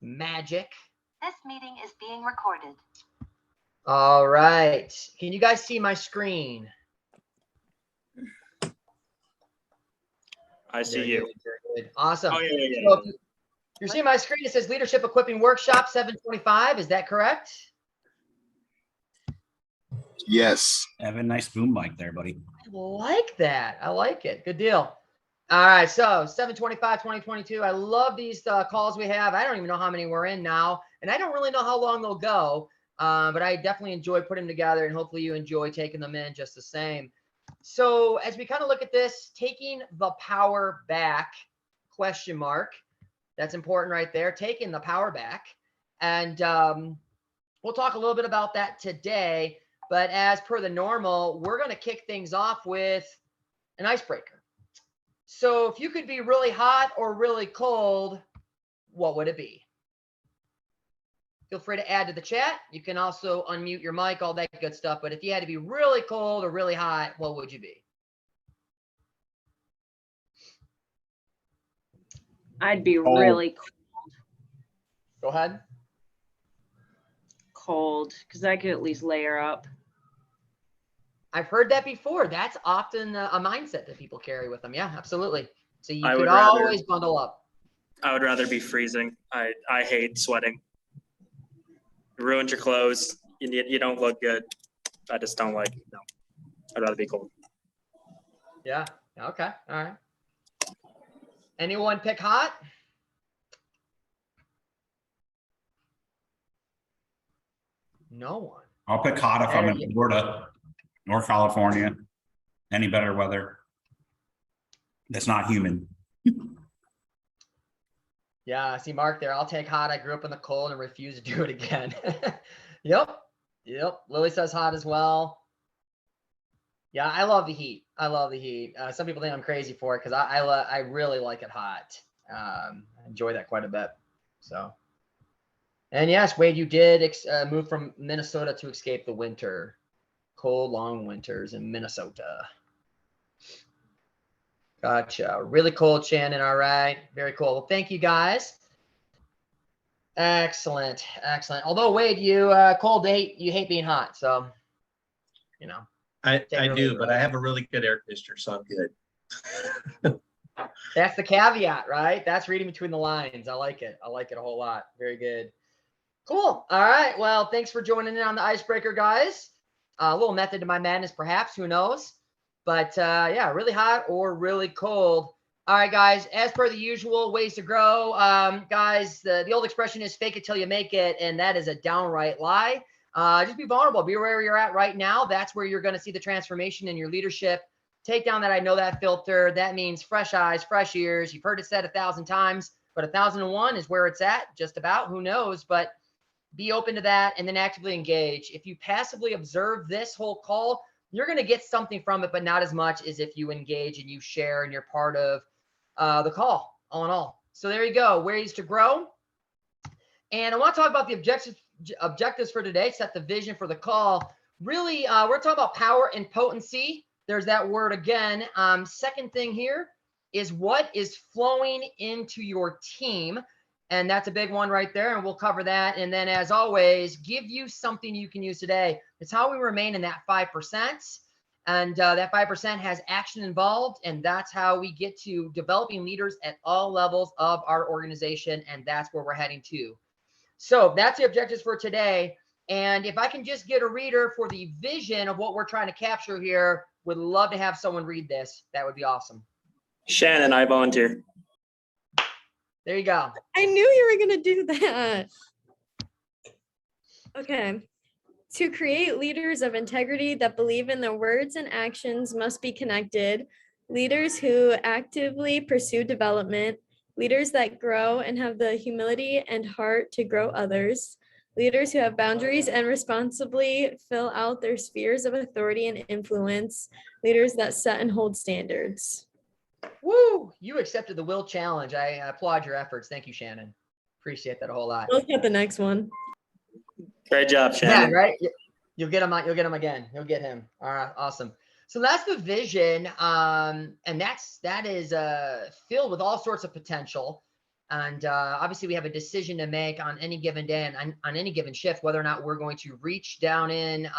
magic. This meeting is being recorded. All right. Can you guys see my screen? I see Very you. good, very good. Awesome. Oh, yeah. So if you're seeing my screen, it says Leadership Equipping Workshop 725. Is that correct? Yes. Have a nice boom mic there, buddy. I like that. I like it. Good deal. All right. So 725, 2022. I love these calls we have. I don't even know how many we're in now, and I don't really know how long they'll go, but I definitely enjoy putting them together, and hopefully you enjoy taking them in just the same. So as we kind of look at this, taking the power back, question mark. That's important right there. Taking the power back. And we'll talk a little bit about that today. But as per the normal, we're going to kick things off with an icebreaker. So if you could be really hot or really cold, what would it be? Feel free to add to the chat. You can also unmute your mic, all that good stuff. But if you had to be really cold or really hot, what would you be? I'd be really cold. Go ahead. Cold, because I could at least layer up. I've heard that before. That's often a mindset that people carry with them. Yeah, absolutely. So you I could would rather- always bundle up. I would rather be freezing. I hate sweating. It ruins your clothes. You don't look good. I just don't like it. No. I'd rather be cold. Yeah. Okay. All right. Anyone pick hot? No one. I'll pick hot if I'm in Florida or California. Any better weather that's not humid. Yeah, I see Mark there. I'll take hot. I grew up in the cold and refuse to do it again. Yep. Lily says hot as well. Yeah, I love the heat. I love the heat. Some people think I'm crazy for it because I really like it hot. I enjoy that quite a bit. So, and yes, Wade, you did move from Minnesota to escape the winter, cold, long winters in Minnesota. Gotcha. Really cold, Shannon. All right. Very cool. Well, thank you guys. Excellent. Excellent. Although Wade, you cold you hate being hot. So, you know. I do, but I have a really good air conditioner, so I'm good. That's the caveat, right? That's reading between the lines. I like it. I like it a whole lot. Very good. Cool. All right. Well, thanks for joining in on the icebreaker, guys. A little method to my madness, perhaps. Who knows? But yeah, really hot or really cold. All right, guys. As per the usual, ways to grow. Guys, the old expression is fake it till you make it, and that is a downright lie. Just be vulnerable. Be where you're at right now. That's where you're going to see the transformation in your leadership. Take down that I know that filter. That means fresh eyes, fresh ears. You've heard it said 1,000 times, but 1,001 is where it's at, just about. Who knows? But be open to that and then actively engage. If you passively observe this whole call, you're going to get something from it, but not as much as if you engage and you share and you're part of the call, all in all. So there you go. Ways to grow. And I want to talk about the objectives for today. Set the vision for the call. Really, we're talking about power and potency. There's that word again. Second thing here is what is flowing into your team. And that's a big one right there. And we'll cover that. And then as always, give you something you can use today. It's how we remain in that 5%. And that 5% has action involved. And that's how we get to developing leaders at all levels of our organization. And that's where we're heading to. So that's the objectives for today. And if I can just get a reader for the vision of what we're trying to capture here, would love to have someone read this. That would be awesome. Shannon, I volunteer. There you go. I knew you were going to do that. Okay. To create leaders of integrity that believe in their words and actions must be connected, leaders who actively pursue development, leaders that grow and have the humility and heart to grow others, leaders who have boundaries and responsibly fill out their spheres of authority and influence, leaders that set and hold standards. Woo! You accepted the will challenge. I applaud your efforts. Thank you, Shannon. Appreciate that a whole lot. Look at the next one. Great job, Shannon. Yeah, right? You'll get him. You'll get him again. You'll get him. All right, awesome. So that's the vision, and that is filled with all sorts of potential. And obviously we have a decision to make on any given day and on any given shift, whether or not we're going to reach down in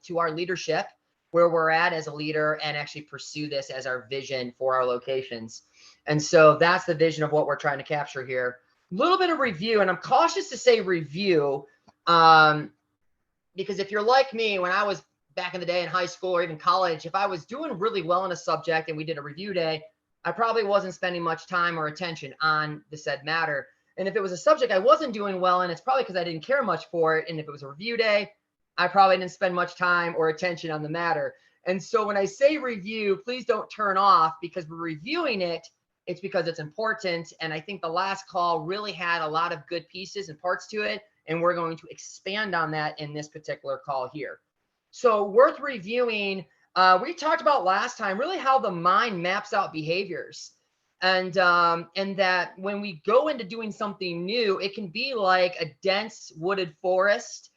to our leadership, where we're at as a leader, and actually pursue this as our vision for our locations. And so that's the vision of what we're trying to capture here. A little bit of review, and I'm cautious to say review, because if you're like me, when I was back in the day in high school or even college, if I was doing really well in a subject and we did a review day, I probably wasn't spending much time or attention on the said matter. And if it was a subject I wasn't doing well in, it's probably because I didn't care much for it. And if it was a review day, I probably didn't spend much time or attention on the matter. And so when I say review, please don't turn off, because we're reviewing it. It's because it's important. And I think the last call really had a lot of good pieces and parts to it. And we're going to expand on that in this particular call here. So worth reviewing. We talked about last time really how the mind maps out behaviors, and that when we go into doing something new, it can be like a dense wooded forest.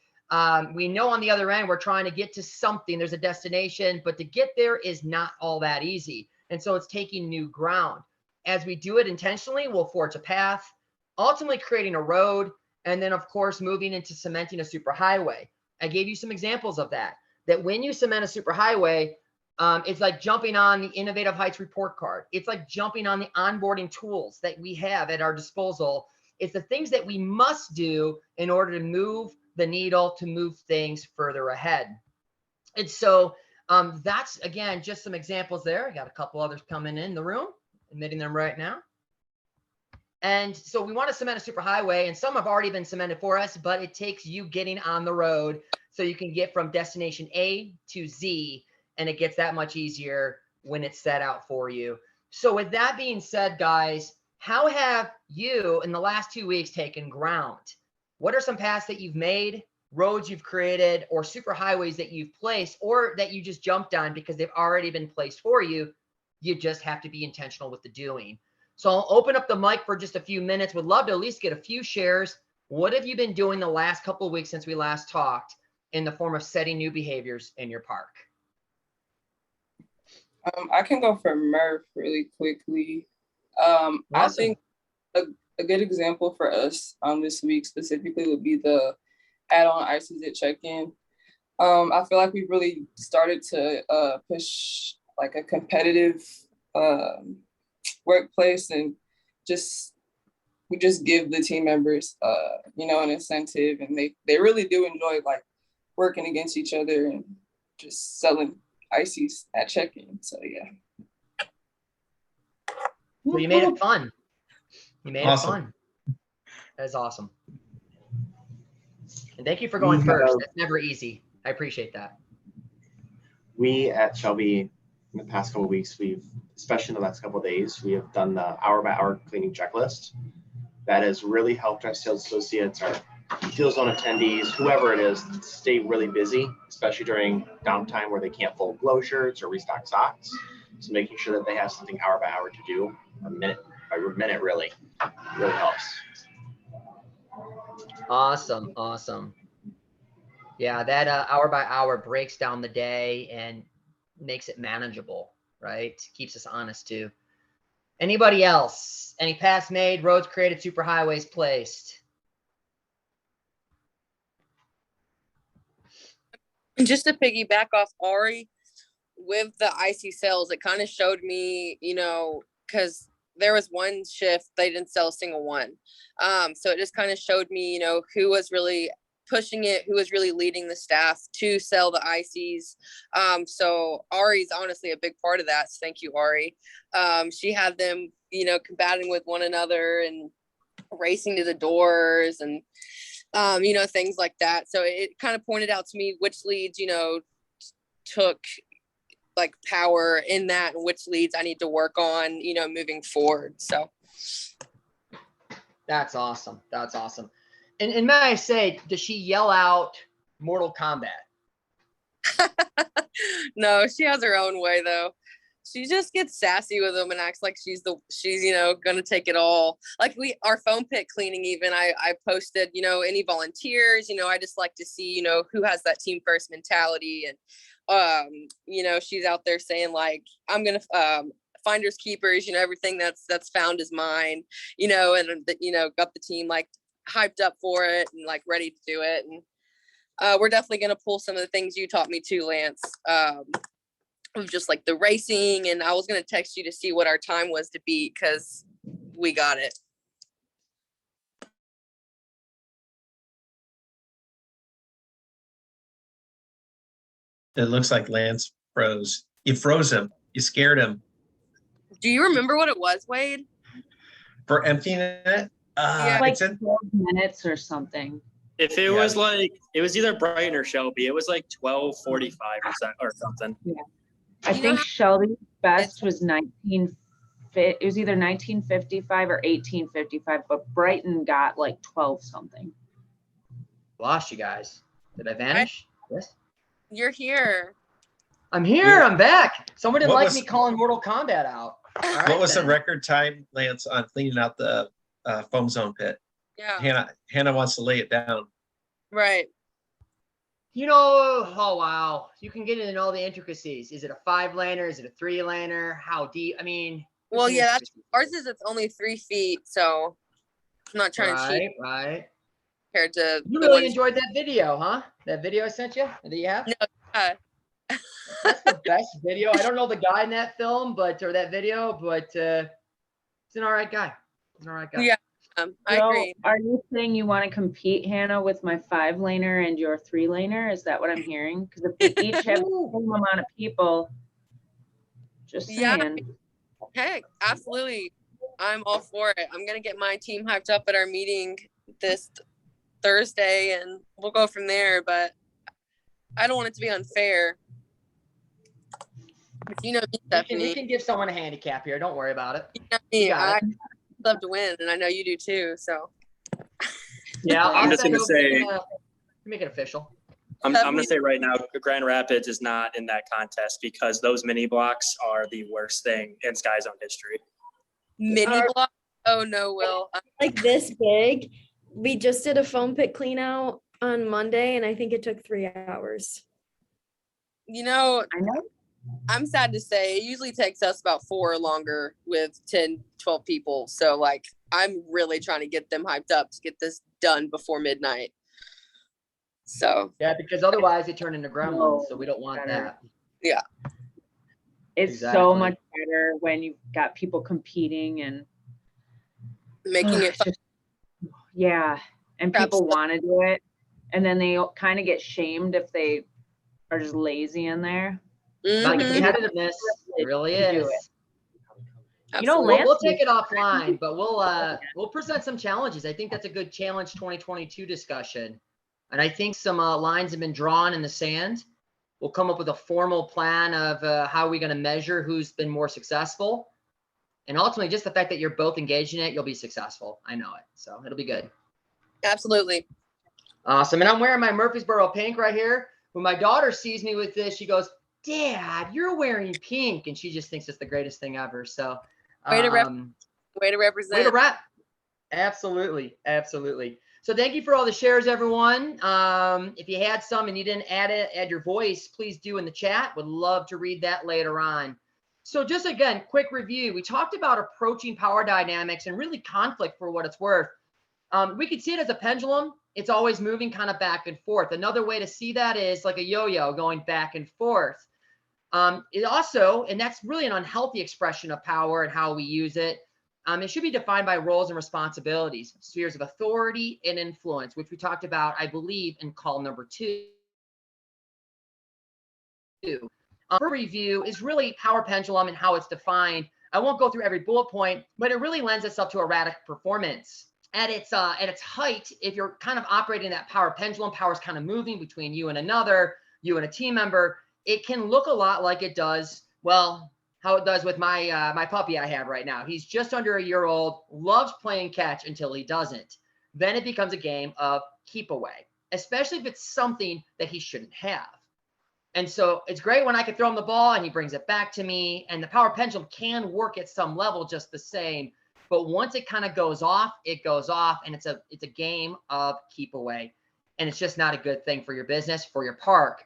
We know on the other end we're trying to get to something. There's a destination, but to get there is not all that easy. And so it's taking new ground. As we do it intentionally, we'll forge a path, ultimately creating a road, and then of course moving into cementing a superhighway. I gave you some examples of that. That when you cement a superhighway, it's like jumping on the Innovative Heights report card. It's like jumping on the onboarding tools that we have at our disposal. It's the things that we must do in order to move the needle, to move things further ahead. And so that's, again, just some examples there. I got a couple others coming in the room, admitting them right now. And so we want to cement a superhighway, and some have already been cemented for us, but it takes you getting on the road so you can get from destination A to Z, and it gets that much easier when it's set out for you. So with that being said, guys, how have you in the last 2 weeks taken ground? What are some paths that you've made, roads you've created, or superhighways that you've placed, or that you just jumped on because they've already been placed for you? You just have to be intentional with the doing. So I'll open up the mic for just a few minutes. Would love to at least get a few shares. What have you been doing the last couple of weeks since we last talked in the form of setting new behaviors in your park? I can go for Murph really quickly. Awesome. I think a good example for us this week specifically would be the add-on ICs at check-in. I feel like we've really started to push like a competitive workplace, and we just give the team members an incentive, and they really do enjoy like working against each other and just selling ices at check-in. So yeah. So you made it fun. You made it fun. That's awesome. And thank you for going first. That's never easy. I appreciate that. We at Shelby, in the past couple of weeks, especially in the last couple of days, we have done the hour-by-hour cleaning checklist. That has really helped our sales associates, our field zone attendees, whoever it is, stay really busy, especially during downtime where they can't fold glow shirts or restock socks. So making sure that they have something hour by hour to do, or minute by minute, really helps. Awesome. Yeah, that hour by hour breaks down the day and makes it manageable, right? Keeps us honest too. Anybody else? Any paths made, roads created, superhighways placed? Just to piggyback off Ari, with the IC sales, it kind of showed me, because there was one shift they didn't sell a single one. So it just kind of showed me, who was really pushing it, who was really leading the staff to sell the ICs. So Ari's honestly a big part of that. So thank you, Ari. She had them, combating with one another and racing to the doors and, things like that. So it kind of pointed out to me which leads, took like power in that, and which leads I need to work on, moving forward. So that's awesome. And may I say, does she yell out Mortal Kombat? No, she has her own way though. She just gets sassy with them and acts like she's gonna take it all. Like our foam pit cleaning, even I posted, any volunteers, I just like to see, who has that team first mentality. And she's out there saying like, I'm gonna finders keepers, everything that's found is mine, and got the team like hyped up for it and like ready to do it. And we're definitely going to pull some of the things you taught me too, Lance, of just like the racing. And I was going to text you to see what our time was to beat, because we got it. It looks like Lance froze. You froze him. You scared him. Do you remember what it was, Wade? For emptying it? Yeah. Like It's in, 12 minutes or something. If it Yeah. was like, it was either Brighton or Shelby. It was like 12:45 or something. I think Shelby's best was it was either 1955 or 1855, but Brighton got like 12 something. Lost you guys. Did I vanish? Yes. You're here. I'm here. I'm back. Someone didn't What like was- me calling Mortal Kombat out. All right, what was the then. record time, Lance, on cleaning out the foam zone pit? Yeah. Hannah wants to lay it down. Right. Oh wow, you can get into all the intricacies. Is it a 5-laner? Is it a 3-laner? How deep? I mean, Well, there's yeah, some that's ours. It's only 3 feet, so I'm not trying to cheat right. compared to You the really ones. enjoyed that video, huh? That video I sent you that you have? No, That's the best video. I don't know the guy in that film, or that video, but he's an all right guy. He's an all right guy. Yeah, I So, agree. are you saying you want to compete, Hannah, with my 5-laner and your 3-laner? Is that what I'm hearing? Because if we each have the same amount of people, just Yeah. saying. Heck, absolutely. I'm all for it. I'm gonna get my team hyped up at our meeting this Thursday, and we'll go from there. But I don't want it to be unfair. But me, You Stephanie. can give someone a handicap here. Don't worry about it. You know me, got I love to win, and I know you do too. So Yeah, I'm just gonna say, make it official. I'm gonna say right now, Grand Rapids is not in that contest because those mini blocks are the worst thing in Sky Zone history. mini block. Oh no, Will. Like this big. We just did a foam pit clean out on Monday, and I think it took 3 hours. You know, I know. I'm sad to say it usually takes us about 4 or longer with 10, 12 people. So like I'm really trying to get them hyped up to get this done before midnight. So Yeah, because otherwise they turn into gremlins, so we don't want that. yeah. It's Exactly. so much better when you've got people competing and Making it fun. yeah, and Crap people stuff. want to do it, and then they kind of get shamed if they are just lazy in there. Not Mhm. competitiveness. It really To do is. You know, Absolutely. Lance We'll take it offline, but we'll present some challenges. I think that's a good challenge 2022 discussion. And I think some lines have been drawn in the sand. We'll come up with a formal plan of how we're going to measure who's been more successful. And ultimately, just the fact that you're both engaged in it, you'll be successful. I know it. So it'll be good. Absolutely. Awesome. And I'm wearing my Murfreesboro pink right here. When my daughter sees me with this, she goes, "Dad, you're wearing pink." And she just thinks it's the greatest thing ever. So Way to represent. way to rep. Absolutely. Absolutely. So thank you for all the shares, everyone. If you had some and you didn't add your voice, please do in the chat. Would love to read that later on. So just again, quick review. We talked about approaching power dynamics and really conflict for what it's worth. We could see it as a pendulum. It's always moving kind of back and forth. Another way to see that is like a yo-yo going back and forth. It also, and that's really an unhealthy expression of power and how we use it. It should be defined by roles and responsibilities, spheres of authority and influence, which we talked about, I believe, in call number 2. For review is really power pendulum and how it's defined. I won't go through every bullet point, but it really lends itself to erratic performance. At its height, if you're kind of operating that power pendulum, power is kind of moving between you and another, you and a team member. It can look a lot like it does, well, how it does with my my puppy I have right now. He's just under a year old, loves playing catch until he doesn't. Then it becomes a game of keep away, especially if it's something that he shouldn't have. And so it's great when I can throw him the ball and he brings it back to me. And the power pendulum can work at some level just the same. But once it kind of goes off, it goes off, and it's a game of keep away. And it's just not a good thing for your business, for your park.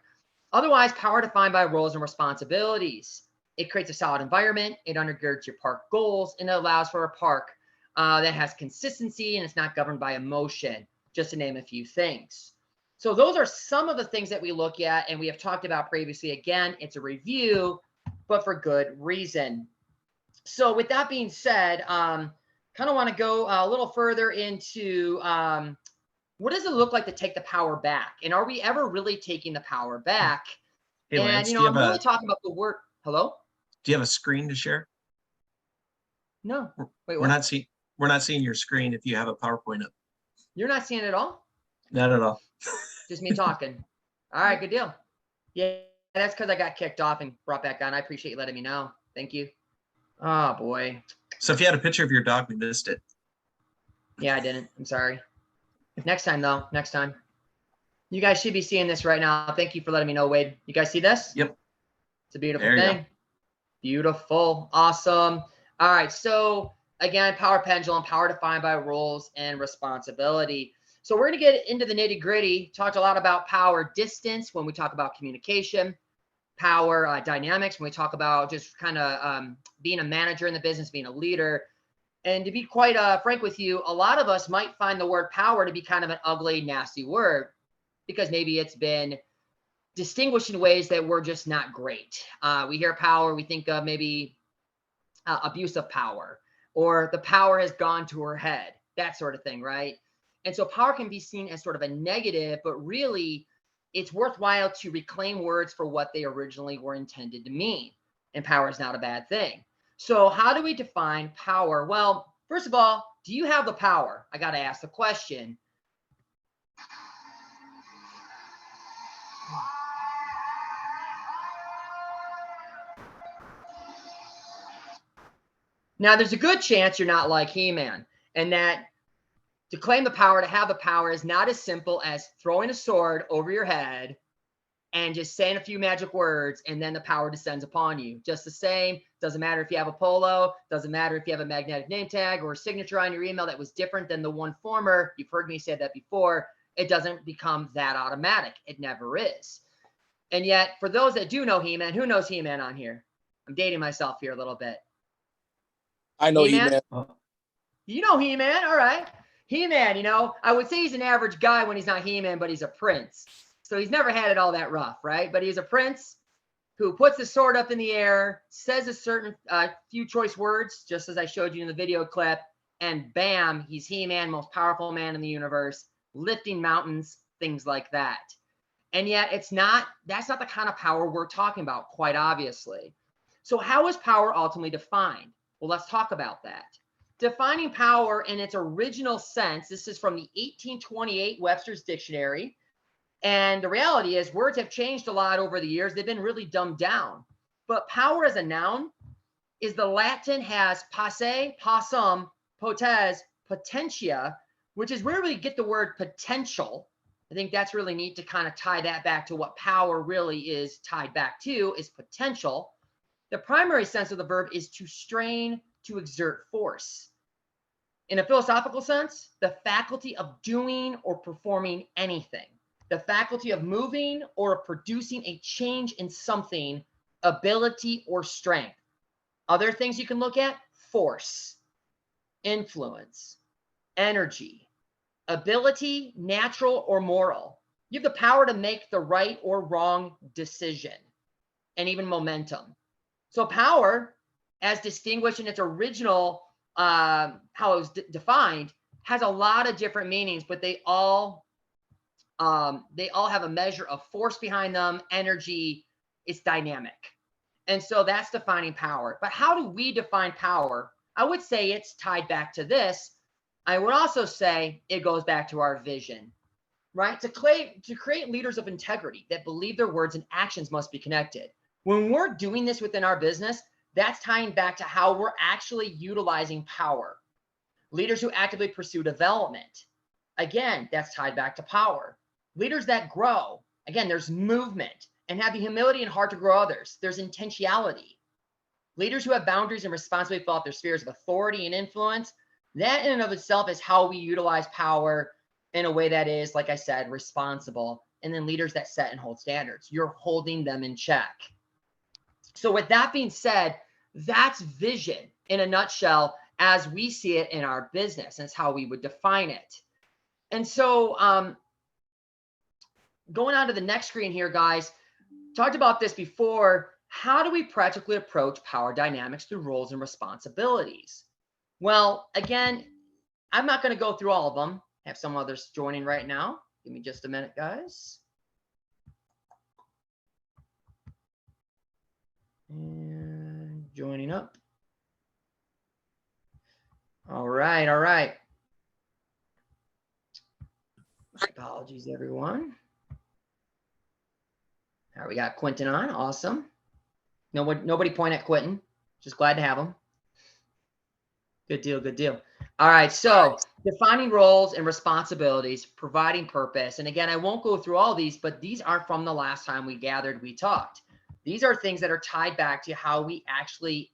Otherwise, power defined by roles and responsibilities. It creates a solid environment. It undergirds your park goals, and it allows for a park that has consistency and it's not governed by emotion, just to name a few things. So those are some of the things that we look at and we have talked about previously. Again, it's a review, but for good reason. So with that being said, kind of want to go a little further into what does it look like to take the power back? And are we ever really taking the power back? Hey, And, Lance, I'm really talking about the word. Hello? do you have a screen to share? No. Wait, We're not seeing your screen if you have a PowerPoint up. You're not seeing it at all? Not at all. Just me talking. All right, good deal. Yeah, that's because I got kicked off and brought back on. I appreciate you letting me know. Thank you. Oh, boy. So if you had a picture of your dog, we missed it. Yeah, I didn't. I'm sorry. Next time, though. Next time. You guys should be seeing this right now. Thank you for letting me know, Wade. You guys see this? Yep. It's a beautiful There you thing. go. Beautiful. Awesome. All right. So, again, power pendulum, power defined by roles and responsibility. So we're going to get into the nitty gritty. Talked a lot about power distance when we talk about communication, power dynamics when we talk about just kind of being a manager in the business, being a leader. And to be quite frank with you, a lot of us might find the word power to be kind of an ugly, nasty word because maybe it's been distinguished in ways that were just not great. We hear power, we think of maybe abuse of power, or the power has gone to her head, that sort of thing, right? And so power can be seen as sort of a negative, but really it's worthwhile to reclaim words for what they originally were intended to mean. And power is not a bad thing. So how do we define power? Well, first of all, do you have the power? I got to ask the question. Now, there's a good chance you're not like He-Man, and that to claim the power, to have the power, is not as simple as throwing a sword over your head and just saying a few magic words, and then the power descends upon you. Just the same, doesn't matter if you have a polo, doesn't matter if you have a magnetic name tag or a signature on your email that was different than the one former. You've heard me say that before. It doesn't become that automatic. It never is. And yet, for those that do know He-Man, who knows He-Man on here? I'm dating myself here a little bit. I know He-Man? He-Man. You know He-Man, all right. He-Man, I would say he's an average guy when he's not He-Man, but he's a prince. So he's never had it all that rough, right? But he's a prince who puts the sword up in the air, says a certain few choice words, just as I showed you in the video clip, and bam, he's He-Man, most powerful man in the universe, lifting mountains, things like that. And yet that's not the kind of power we're talking about, quite obviously. So how is power ultimately defined? Well, let's talk about that. Defining power in its original sense, this is from the 1828 Webster's Dictionary. And the reality is words have changed a lot over the years. They've been really dumbed down. But power as a noun is the Latin has posse, possum, potens, potentia, which is where we get the word potential. I think that's really neat to kind of tie that back to what power really is tied back to, is potential. The primary sense of the verb is to strain, to exert force. In a philosophical sense, the faculty of doing or performing anything, the faculty of moving or producing a change in something, ability or strength. Other things you can look at: force, influence, energy, ability, natural or moral. You have the power to make the right or wrong decision, and even momentum. So power, as distinguished in its original, how it was defined, has a lot of different meanings, but they all have a measure of force behind them, energy. It's dynamic. And so that's defining power. But how do we define power? I would say it's tied back to this. I would also say it goes back to our vision, right? To create leaders of integrity that believe their words and actions must be connected. When we're doing this within our business, that's tying back to how we're actually utilizing power. Leaders who actively pursue development, again, that's tied back to power. Leaders that grow, again, there's movement, and have the humility and heart to grow others. There's intentionality. Leaders who have boundaries and responsibility fill out their spheres of authority and influence, that in and of itself is how we utilize power in a way that is, like I said, responsible. And then leaders that set and hold standards. You're holding them in check. So with that being said, that's vision in a nutshell as we see it in our business. That's how we would define it. And so going on to the next screen here, guys, talked about this before. How do we practically approach power dynamics through roles and responsibilities? Well, again, I'm not going to go through all of them. I have some others joining right now. Give me just a minute, guys. And joining up. All right, all right. My apologies, everyone. All right, we got Quentin on. Awesome. Nobody point at Quentin. Just glad to have him. Good deal, good deal. All right, so defining roles and responsibilities, providing purpose. And again, I won't go through all these, but these aren't from the last time we gathered, we talked. These are things that are tied back to how we actually,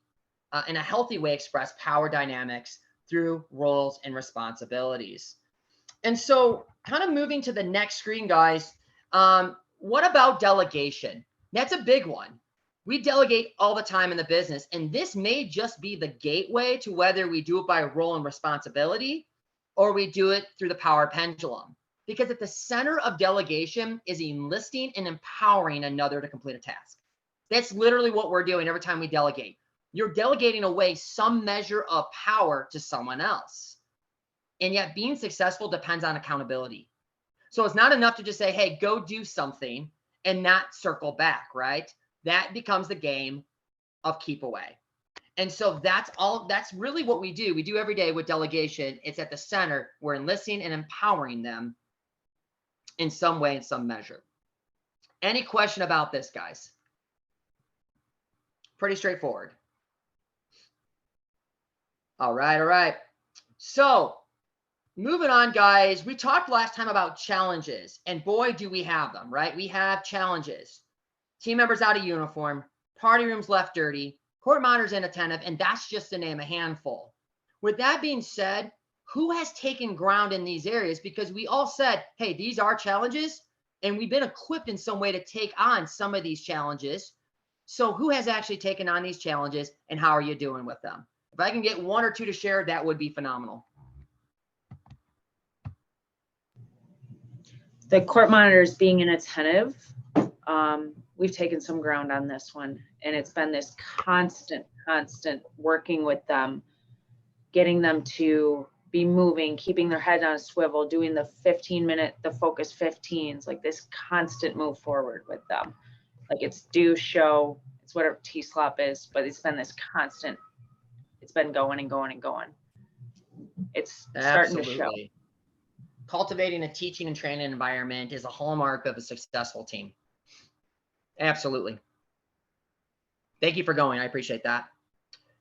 in a healthy way, express power dynamics through roles and responsibilities. And so kind of moving to the next screen, guys, what about delegation? That's a big one. We delegate all the time in the business, and this may just be the gateway to whether we do it by role and responsibility or we do it through the power pendulum. Because at the center of delegation is enlisting and empowering another to complete a task. That's literally what we're doing every time we delegate. You're delegating away some measure of power to someone else. And yet being successful depends on accountability. So it's not enough to just say, hey, go do something and not circle back, right? That becomes the game of keep away. And so that's really what we do. We do every day with delegation. It's at the center. We're enlisting and empowering them in some way, in some measure. Any question about this, guys? Pretty straightforward. All right, all right. So moving on, guys, we talked last time about challenges, and boy, do we have them, right? We have challenges. Team members out of uniform, party rooms left dirty, court monitors inattentive, and that's just to name a handful. With that being said, who has taken ground in these areas? Because we all said, hey, these are challenges, and we've been equipped in some way to take on some of these challenges. So who has actually taken on these challenges, and how are you doing with them? If I can get one or two to share, that would be phenomenal. The court monitors being inattentive, we've taken some ground on this one, and it's been this constant working with them, getting them to be moving, keeping their head on a swivel, doing the 15-minute, the focus 15s, like this constant move forward with them. Like it's do, show, it's whatever T-slop is, but it's been this constant, it's been going and going and going. It's starting to show. Cultivating a teaching and training environment is a hallmark of a successful team. Absolutely. Thank you for going. I appreciate that.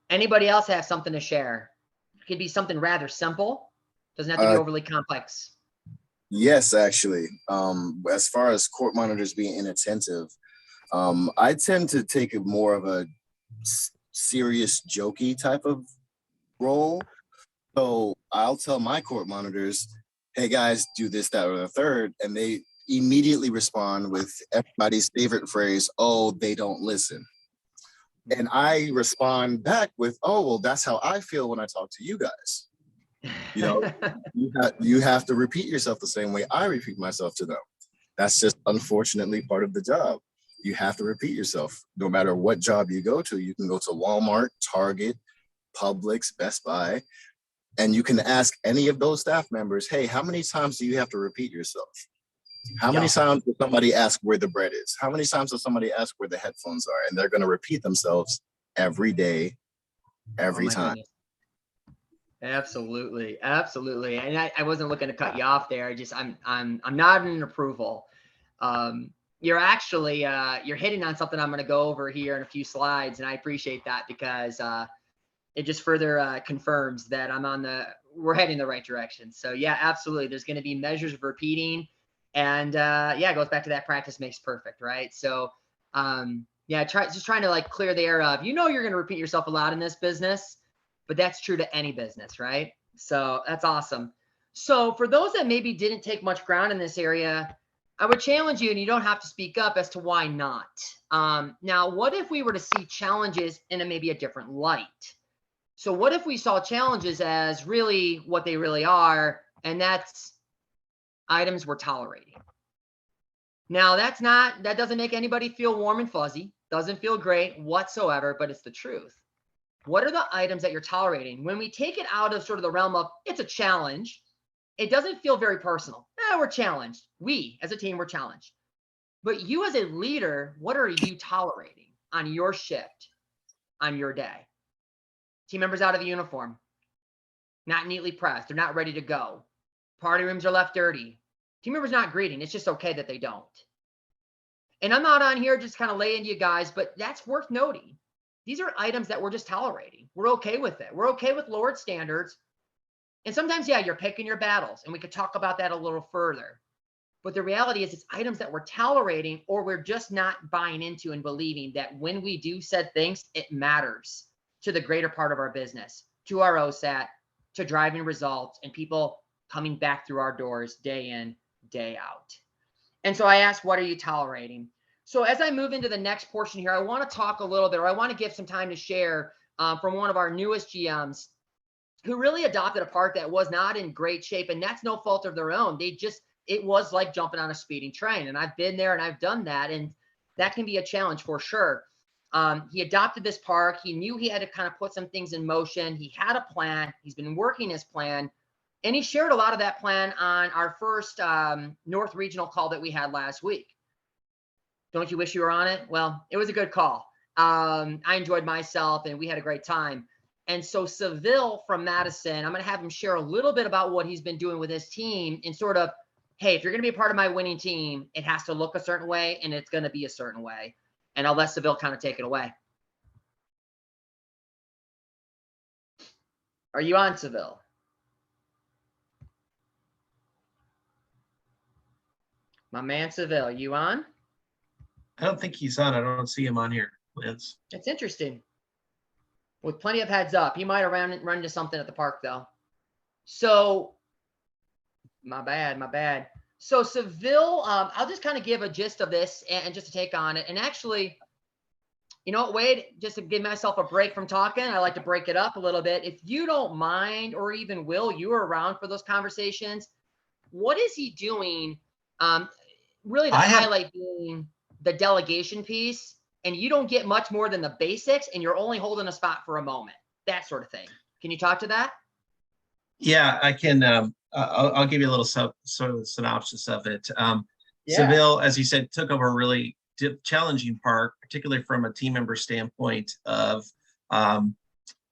Anybody else have something to share? It could be something rather simple. Doesn't have to be overly complex. Yes, actually. As far as court monitors being inattentive, I tend to take more of a serious, jokey type of role. So I'll tell my court monitors, hey guys, do this, that, or the third. And they immediately respond with everybody's favorite phrase, oh, they don't listen. And I respond back with, oh, well, that's how I feel when I talk to you guys. You know, you have to repeat yourself the same way I repeat myself to them. That's just unfortunately part of the job. You have to repeat yourself. No matter what job you go to, you can go to Walmart, Target, Publix, Best Buy, and you can ask any of those staff members, hey, how many times do you have to repeat yourself? How many times does somebody ask where the bread is? How many times does somebody ask where the headphones are? And they're going to repeat themselves every day, every time. Goodness. Absolutely, absolutely. And I wasn't looking to cut you off there. I'm nodding in approval. You're actually you're hitting on something I'm going to go over here in a few slides, and I appreciate that because it just further confirms that we're heading the right direction. So yeah, absolutely. There's going to be measures of repeating. And yeah, it goes back to that practice makes perfect, right? So yeah, just trying to like clear the air of, you're going to repeat yourself a lot in this business, but that's true to any business, right? So that's awesome. So for those that maybe didn't take much ground in this area, I would challenge you, and you don't have to speak up as to why not. Now, what if we were to see challenges in maybe a different light? So what if we saw challenges as really what they really are, and that's items we're tolerating? Now, that doesn't make anybody feel warm and fuzzy, doesn't feel great whatsoever, but it's the truth. What are the items that you're tolerating? When we take it out of sort of the realm of it's a challenge, it doesn't feel very personal. We're challenged. We as a team, we're challenged. But you as a leader, what are you tolerating on your shift, on your day? Team members out of the uniform, not neatly pressed. They're not ready to go. Party rooms are left dirty. Team members not greeting. It's just okay that they don't. And I'm not on here just kind of laying you guys, but that's worth noting. These are items that we're just tolerating. We're okay with it. We're okay with lowered standards. And sometimes, yeah, you're picking your battles, and we could talk about that a little further. But the reality is it's items that we're tolerating, or we're just not buying into and believing that when we do said things, it matters to the greater part of our business, to our OSAT, to driving results, and people coming back through our doors day in, day out. And so I asked, what are you tolerating? So as I move into the next portion here, I want to talk a little bit, or I want to give some time to share from one of our newest GMs who really adopted a park that was not in great shape, and that's no fault of their own. It was like jumping on a speeding train, and I've been there and I've done that, and that can be a challenge for sure. He adopted this park. He knew he had to kind of put some things in motion. He had a plan. He's been working his plan, and he shared a lot of that plan on our first North Regional call that we had last week. Don't you wish you were on it? Well, it was a good call. I enjoyed myself, and we had a great time. And so Seville from Madison, I'm going to have him share a little bit about what he's been doing with his team, and sort of, hey, if you're going to be a part of my winning team, it has to look a certain way, and it's going to be a certain way. And I'll let Seville kind of take it away. Are you on, Seville? My man Seville, you on? I don't think he's on. I don't see him on here, Lance. It's interesting. With plenty of heads up, he might have run into something at the park though. So, my bad. So Seville, I'll just kind of give a gist of this and just to take on it. And actually, you know what, Wade, just to give myself a break from talking, I like to break it up a little bit. If you don't mind, or even Will, you were around for those conversations. What is he doing? Really the highlight being the delegation piece, and you don't get much more than the basics, and you're only holding a spot for a moment, that sort of thing. Can you talk to that? Yeah, I can. I'll give you a little sort of synopsis of it. Yeah. Seville, as you said, took over a really challenging park, particularly from a team member standpoint of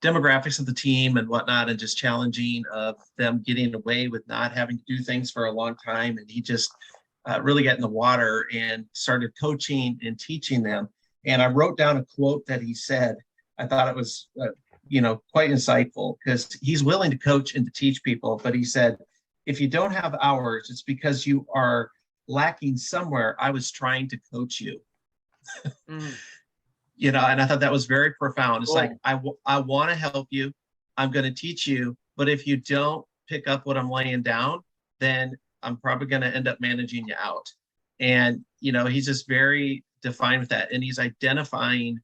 demographics of the team and whatnot, and just challenging of them getting away with not having to do things for a long time. And he just really got in the water and started coaching and teaching them. And I wrote down a quote that he said. I thought it was, quite insightful, because he's willing to coach and to teach people. But he said, if you don't have hours, it's because you are lacking somewhere. I was trying to coach you. And I thought that was very profound. It's like, I want to help you. I'm going to teach you. But if you don't pick up what I'm laying down, then I'm probably going to end up managing you out. And, he's just very defined with that. And he's identifying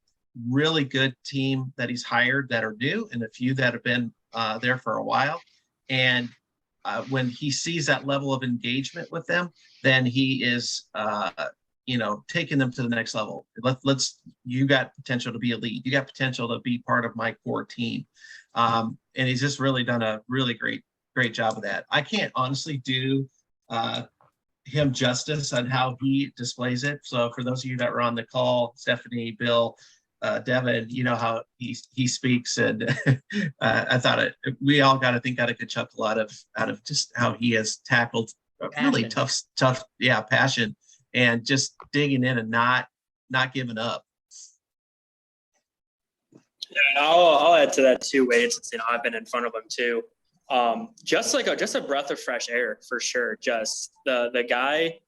really good team that he's hired that are new, and a few that have been there for a while. And when he sees that level of engagement with them, then he is, taking them to the next level. You got potential to be a lead. You got potential to be part of my core team. And he's just really done a really great job of that. I can't honestly do him justice on how he displays it. So for those of you that were on the call, Stephanie, Bill, Devin, you know how he speaks, and I thought we all got a good chuckle out of just how he has tackled a really tough, passion, and just digging in and not giving up. Yeah, I'll add to that too, Wade, since I've been in front of him too. Just a breath of fresh air for sure. Just the guy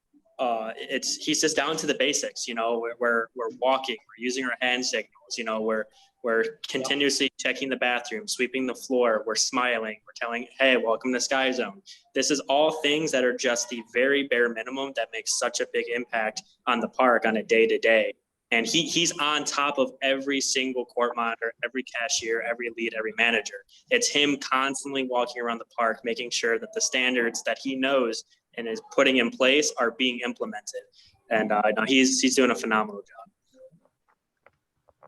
he's just down to the basics. You know, we're walking, we're using our hand signals. You know, we're continuously checking the bathroom, sweeping the floor, we're smiling, we're telling, hey, welcome to Sky Zone. This is all things that are just the very bare minimum that makes such a big impact on the park on a day-to-day. And he's on top of every single court monitor, every cashier, every lead, every manager. It's him constantly walking around the park, making sure that the standards that he knows and is putting in place are being implemented. And no, he's doing a phenomenal job.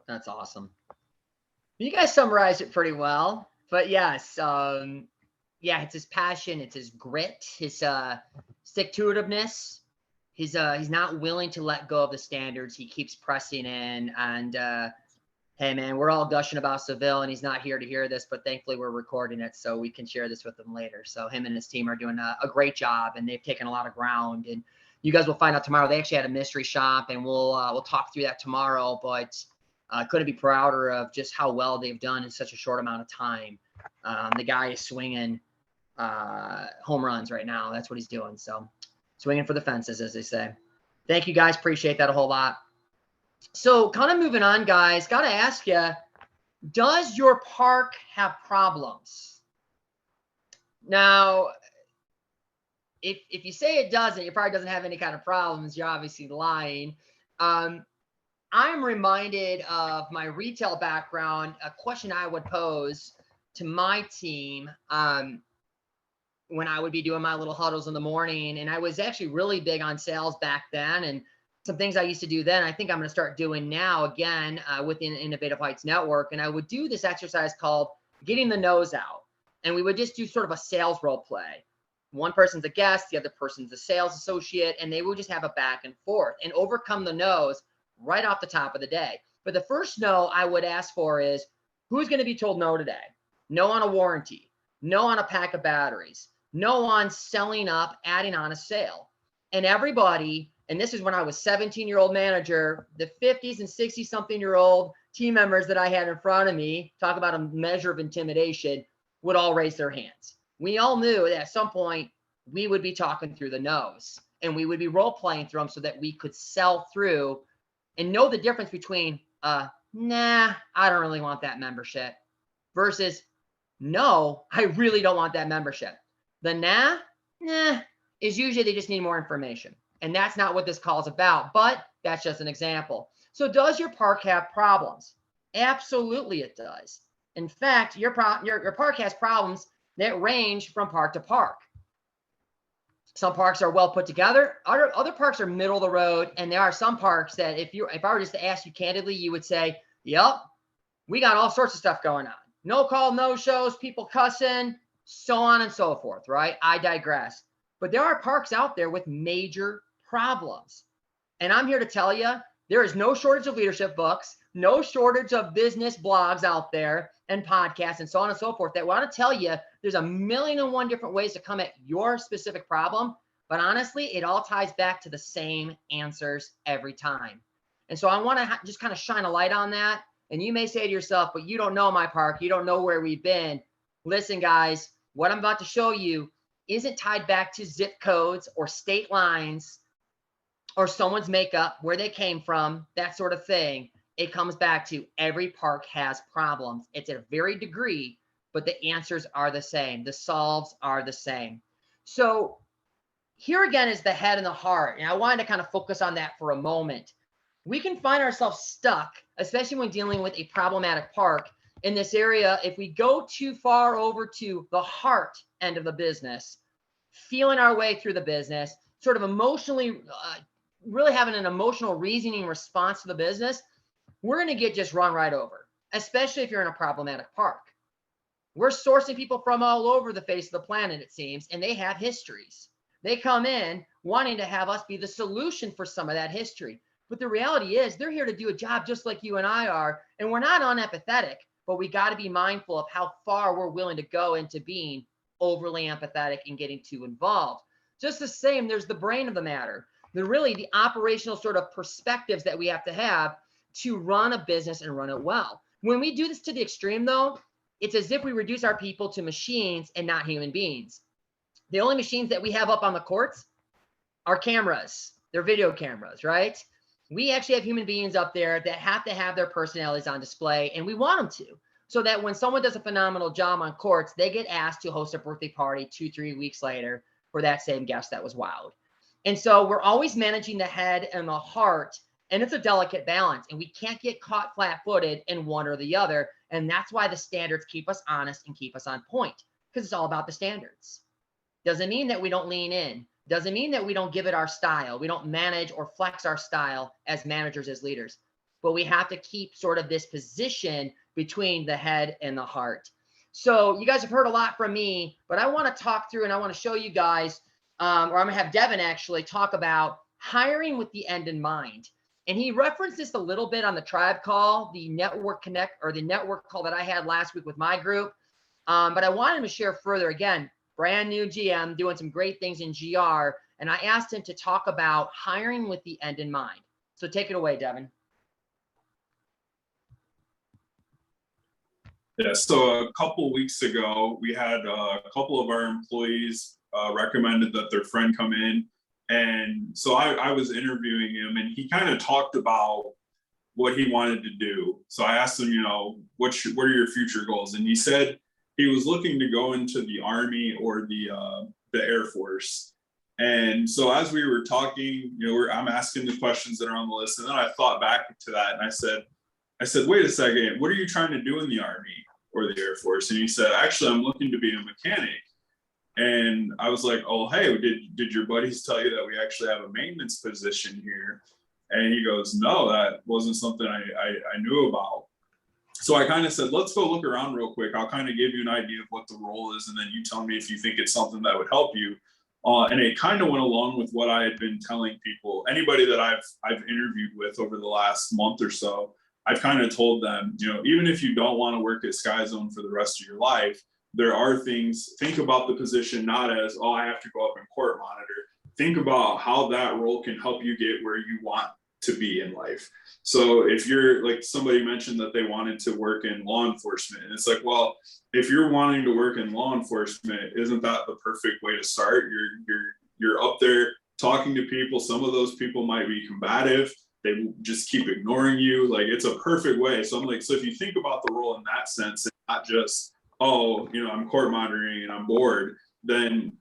That's awesome. You guys summarized it pretty well, but yes, yeah, it's his passion, it's his grit, his stick-to-itiveness. He's not willing to let go of the standards. He keeps pressing in, and hey man, we're all gushing about Seville, and he's not here to hear this, but thankfully we're recording it so we can share this with him later. So him and his team are doing a great job, and they've taken a lot of ground. And you guys will find out tomorrow. They actually had a mystery shop, and we'll talk through that tomorrow. But couldn't be prouder of just how well they've done in such a short amount of time. The guy is swinging home runs right now. That's what he's doing. So swinging for the fences, as they say. Thank you guys. Appreciate that a whole lot. So kind of moving on, guys, got to ask you, does your park have problems? Now, if you say it doesn't, your park doesn't have any kind of problems, you're obviously lying. I'm reminded of my retail background, a question I would pose to my team when I would be doing my little huddles in the morning. And I was actually really big on sales back then, and some things I used to do then, I think I'm going to start doing now again within Innovative Heights Network. And I would do this exercise called getting the nose out. And we would just do sort of a sales role play. One person's a guest, the other person's a sales associate, and they would just have a back and forth and overcome the nose right off the top of the day. But the first no I would ask for is, who's going to be told no today? No on a warranty, no on a pack of batteries, no on selling up, adding on a sale. And everybody, and this is when I was 17-year-old manager, the 50s and 60-something-year-old team members that I had in front of me, talk about a measure of intimidation, would all raise their hands. We all knew that at some point we would be talking through the nose, and we would be role-playing through them so that we could sell through and know the difference between, nah, I don't really want that membership, versus, no, I really don't want that membership. The nah is usually they just need more information. And that's not what this call is about, but that's just an example. So does your park have problems? Absolutely it does. In fact, your park has problems that range from park to park. Some parks are well put together. Other parks are middle of the road. And there are some parks that if I were just to ask you candidly, you would say, yep, we got all sorts of stuff going on. No call, no shows, people cussing, so on and so forth, right? I digress. But there are parks out there with major problems. And I'm here to tell you, there is no shortage of leadership books, no shortage of business blogs out there and podcasts and so on and so forth that want to tell you there's 1,000,001 different ways to come at your specific problem. But honestly, it all ties back to the same answers every time. And so I want to just kind of shine a light on that. And you may say to yourself, but you don't know my park. You don't know where we've been. Listen, guys, what I'm about to show you isn't tied back to zip codes or state lines or someone's makeup, where they came from, that sort of thing. It comes back to every park has problems. It's at a varied degree, but the answers are the same. The solves are the same. So here again is the head and the heart. And I wanted to kind of focus on that for a moment. We can find ourselves stuck, especially when dealing with a problematic park in this area. If we go too far over to the heart end of the business, feeling our way through the business, sort of emotionally, really having an emotional reasoning response to the business, we're going to get just run right over, especially if you're in a problematic park. We're sourcing people from all over the face of the planet, it seems, and they have histories. They come in wanting to have us be the solution for some of that history. But the reality is they're here to do a job just like you and I are, and we're not unempathetic, but we got to be mindful of how far we're willing to go into being overly empathetic and getting too involved. Just the same, there's the brain of the matter. The operational sort of perspectives that we have to have to run a business and run it well. When we do this to the extreme, though, it's as if we reduce our people to machines and not human beings. The only machines that we have up on the courts are cameras, they're video cameras, right? We actually have human beings up there that have to have their personalities on display, and we want them to, so that when someone does a phenomenal job on courts, they get asked to host a birthday party 2-3 weeks later for that same guest that was wowed. And so we're always managing the head and the heart, and it's a delicate balance, and we can't get caught flat-footed in one or the other. And that's why the standards keep us honest and keep us on point, because it's all about the standards. Doesn't mean that we don't lean in. Doesn't mean that we don't give it our style. We don't manage or flex our style as managers, as leaders. But we have to keep sort of this position between the head and the heart. So you guys have heard a lot from me, but I want to talk through and I want to show you guys, or I'm going to have Devin actually talk about hiring with the end in mind. And he referenced this a little bit on the tribe call, the network connect, or the network call that I had last week with my group. But I wanted him to share further. Again, brand new GM doing some great things in GR. And I asked him to talk about hiring with the end in mind. So take it away, Devin. Yeah, so a couple weeks ago, we had a couple of our employees recommended that their friend come in. And so I was interviewing him, and he kind of talked about what he wanted to do. So I asked him, you know, what are your future goals? And he said he was looking to go into the Army or the Air Force. And so as we were talking, you know, I'm asking the questions that are on the list, and then I thought back to that, and I said, wait a second, what are you trying to do in the Army or the Air Force? And he said, actually, I'm looking to be a mechanic. And I was like, oh, hey, did your buddies tell you that we actually have a maintenance position here? And he goes, no, that wasn't something I knew about. So I kind of said, let's go look around real quick. I'll kind of give you an idea of what the role is, and then you tell me if you think it's something that would help you. And it kind of went along with what I had been telling people. Anybody that I've interviewed with over the last month or so, I've kind of told them, you know, even if you don't want to work at Sky Zone for the rest of your life, there are things, think about the position not as, oh, I have to go up and court monitor. Think about how that role can help you get where you want to be in life. So if you're, like somebody mentioned that they wanted to work in law enforcement, and it's like, well, if you're wanting to work in law enforcement, isn't that the perfect way to start? You're up there talking to people. Some of those people might be combative. They just keep ignoring you. Like, it's a perfect way. So I'm like, so if you think about the role in that sense, it's not just, oh, you know, I'm court monitoring and I'm bored, then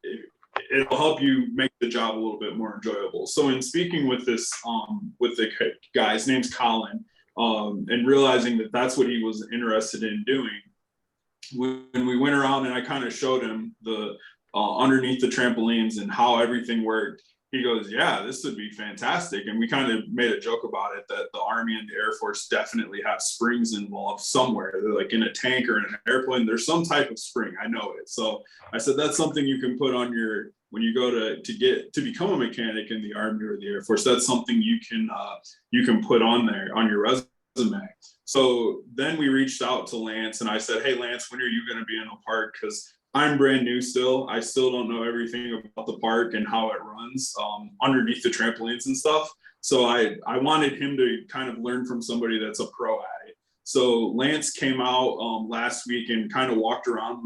it'll help you make the job a little bit more enjoyable. So in speaking with this, with the guy, his name's Colin, and realizing that that's what he was interested in doing, when we went around and I kind of showed him the underneath the trampolines and how everything worked, he goes, yeah, this would be fantastic. And we kind of made a joke about it, that the Army and the Air Force definitely have springs involved somewhere. They're like in a tank or in an airplane, there's some type of spring. I know it. So I said, that's something you can put on your, when you go to become a mechanic in the Army or the Air Force, that's something you can put on there on your resume. So then we reached out to Lance and I said, hey, Lance, when are you going to be in a park? Because I'm brand new still. I still don't know everything about the park and how it runs underneath the trampolines and stuff. So I wanted him to kind of learn from somebody that's a pro at it. So Lance came out last week and kind of walked around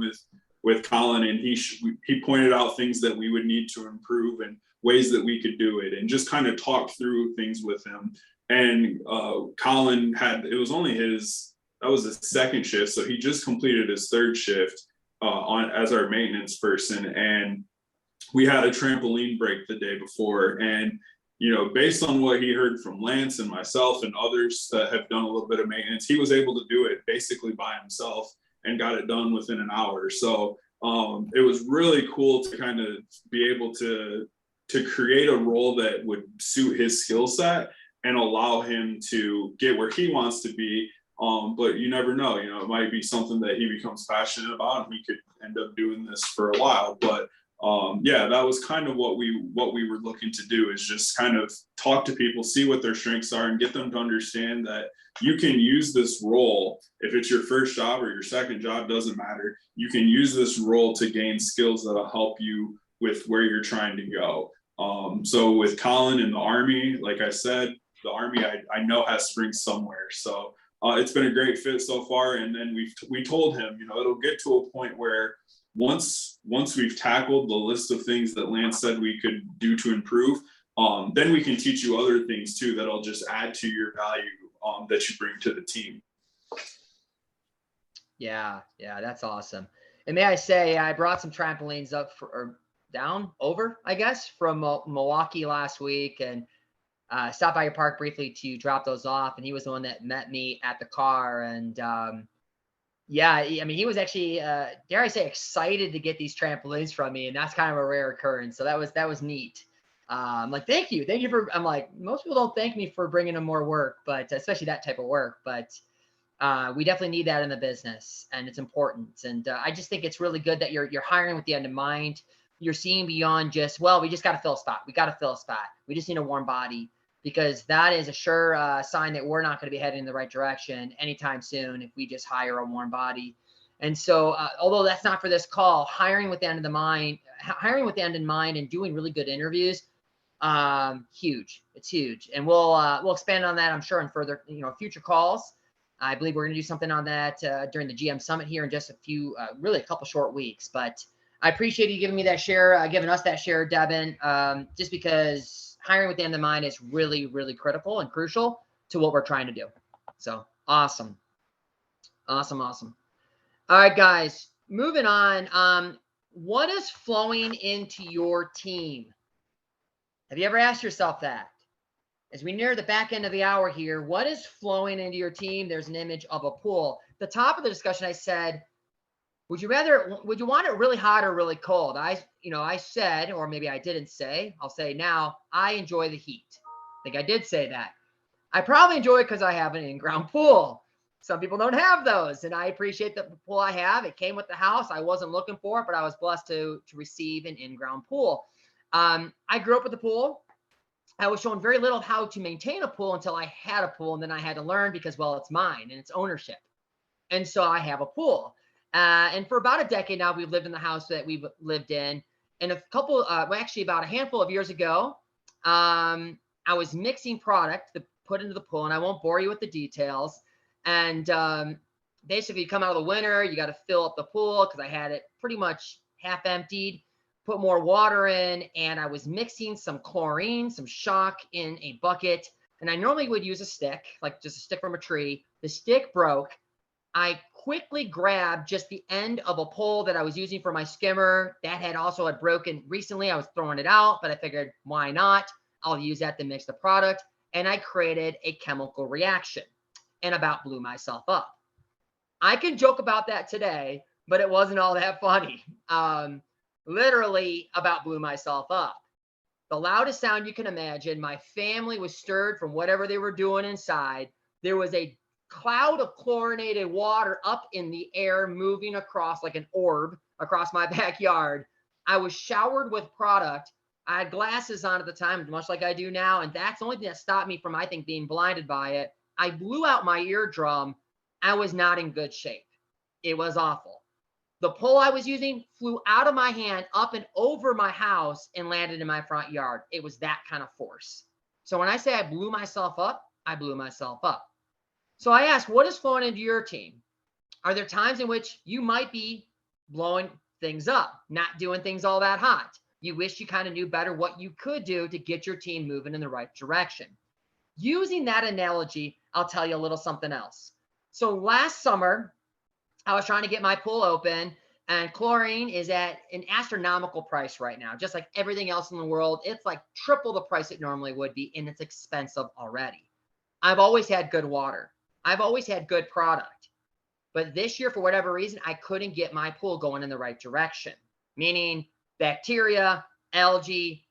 with Colin, and he pointed out things that we would need to improve and ways that we could do it, and just kind of talked through things with him. And Colin that was his second shift. So he just completed his third shift as our maintenance person, and we had a trampoline break the day before. And you know, based on what he heard from Lance and myself and others that have done a little bit of maintenance, he was able to do it basically by himself and got it done within an hour. So it was really cool to kind of be able to create a role that would suit his skill set and allow him to get where he wants to be. But you never know, you know, it might be something that he becomes passionate about and he could end up doing this for a while. But yeah, that was kind of what we were looking to do, is just kind of talk to people, see what their strengths are, and get them to understand that you can use this role. If it's your first job or your second job, doesn't matter. You can use this role to gain skills that'll help you with where you're trying to go. So with Colin in the Army, like I said, the Army I know has springs somewhere. So it's been a great fit so far. And then we told him, you know, it'll get to a point where once we've tackled the list of things that Lance said we could do to improve, then we can teach you other things too that'll just add to your value that you bring to the team. Yeah, that's awesome. And may I say, I brought some trampolines up or down over, I guess, from Milwaukee last week, and stopped by your park briefly to drop those off. And he was the one that met me at the car. And yeah, I mean, he was actually, dare I say, excited to get these trampolines from me, and that's kind of a rare occurrence. So that was neat. Like, thank you for. I'm like, most people don't thank me for bringing them more work, but especially that type of work, but. We definitely need that in the business, and it's important. And I just think it's really good that you're hiring with the end in mind. You're seeing beyond just, well, we just got to fill a spot. We got to fill a spot. We just need a warm body, because that is a sure sign that we're not going to be heading in the right direction anytime soon if we just hire a warm body. And so, although that's not for this call, hiring with the end in mind and doing really good interviews, huge. It's huge, and we'll expand on that, I'm sure, in further future calls. I believe we're going to do something on that during the GM Summit here in just really a couple short weeks. But I appreciate you giving me that share, giving us that share, Devin, just because hiring with the end in mind is really, really critical and crucial to what we're trying to do. So awesome. Awesome. All right, guys, moving on. What is flowing into your team? Have you ever asked yourself that? As we near the back end of the hour here, what is flowing into your team? There's an image of a pool. The top of the discussion, I said, would you want it really hot or really cold? I said, or maybe I didn't say, I'll say now, I enjoy the heat. I think I did say that. I probably enjoy it because I have an in-ground pool. Some people don't have those, and I appreciate the pool I have. It came with the house. I wasn't looking for it, but I was blessed to receive an in-ground pool. I grew up with a pool. I was shown very little how to maintain a pool until I had a pool, and then I had to learn because, well, it's mine and it's ownership. And so I have a pool. And for about a decade now, we've lived in the house that we've lived in. And actually about a handful of years ago, I was mixing product to put into the pool, and I won't bore you with the details. And basically, you come out of the winter, you got to fill up the pool because I had it pretty much half emptied. Put more water in, and I was mixing some chlorine, some shock in a bucket. And I normally would use a stick, like just a stick from a tree. The stick broke. I quickly grabbed just the end of a pole that I was using for my skimmer. That had broken recently. I was throwing it out, but I figured, why not? I'll use that to mix the product. And I created a chemical reaction and about blew myself up. I can joke about that today, but it wasn't all that funny. Literally about blew myself up. The loudest sound you can imagine. My family was stirred from whatever they were doing inside. There was a cloud of chlorinated water up in the air, moving across like an orb across my backyard. I was showered with product. I had glasses on at the time, much like I do now. And that's the only thing that stopped me from, I think, being blinded by it. I blew out my eardrum. I was not in good shape. It was awful. The pole I was using flew out of my hand up and over my house and landed in my front yard. It was that kind of force. So when I say I blew myself up, I blew myself up. So I asked, what is flowing into your team? Are there times in which you might be blowing things up, not doing things all that hot? You wish you kind of knew better what you could do to get your team moving in the right direction. Using that analogy, I'll tell you a little something else. So last summer, I was trying to get my pool open, and chlorine is at an astronomical price right now. Just like everything else in the world, it's like triple the price it normally would be, and it's expensive already. I've always had good water. I've always had good product. But this year, for whatever reason, I couldn't get my pool going in the right direction, meaning bacteria, algae.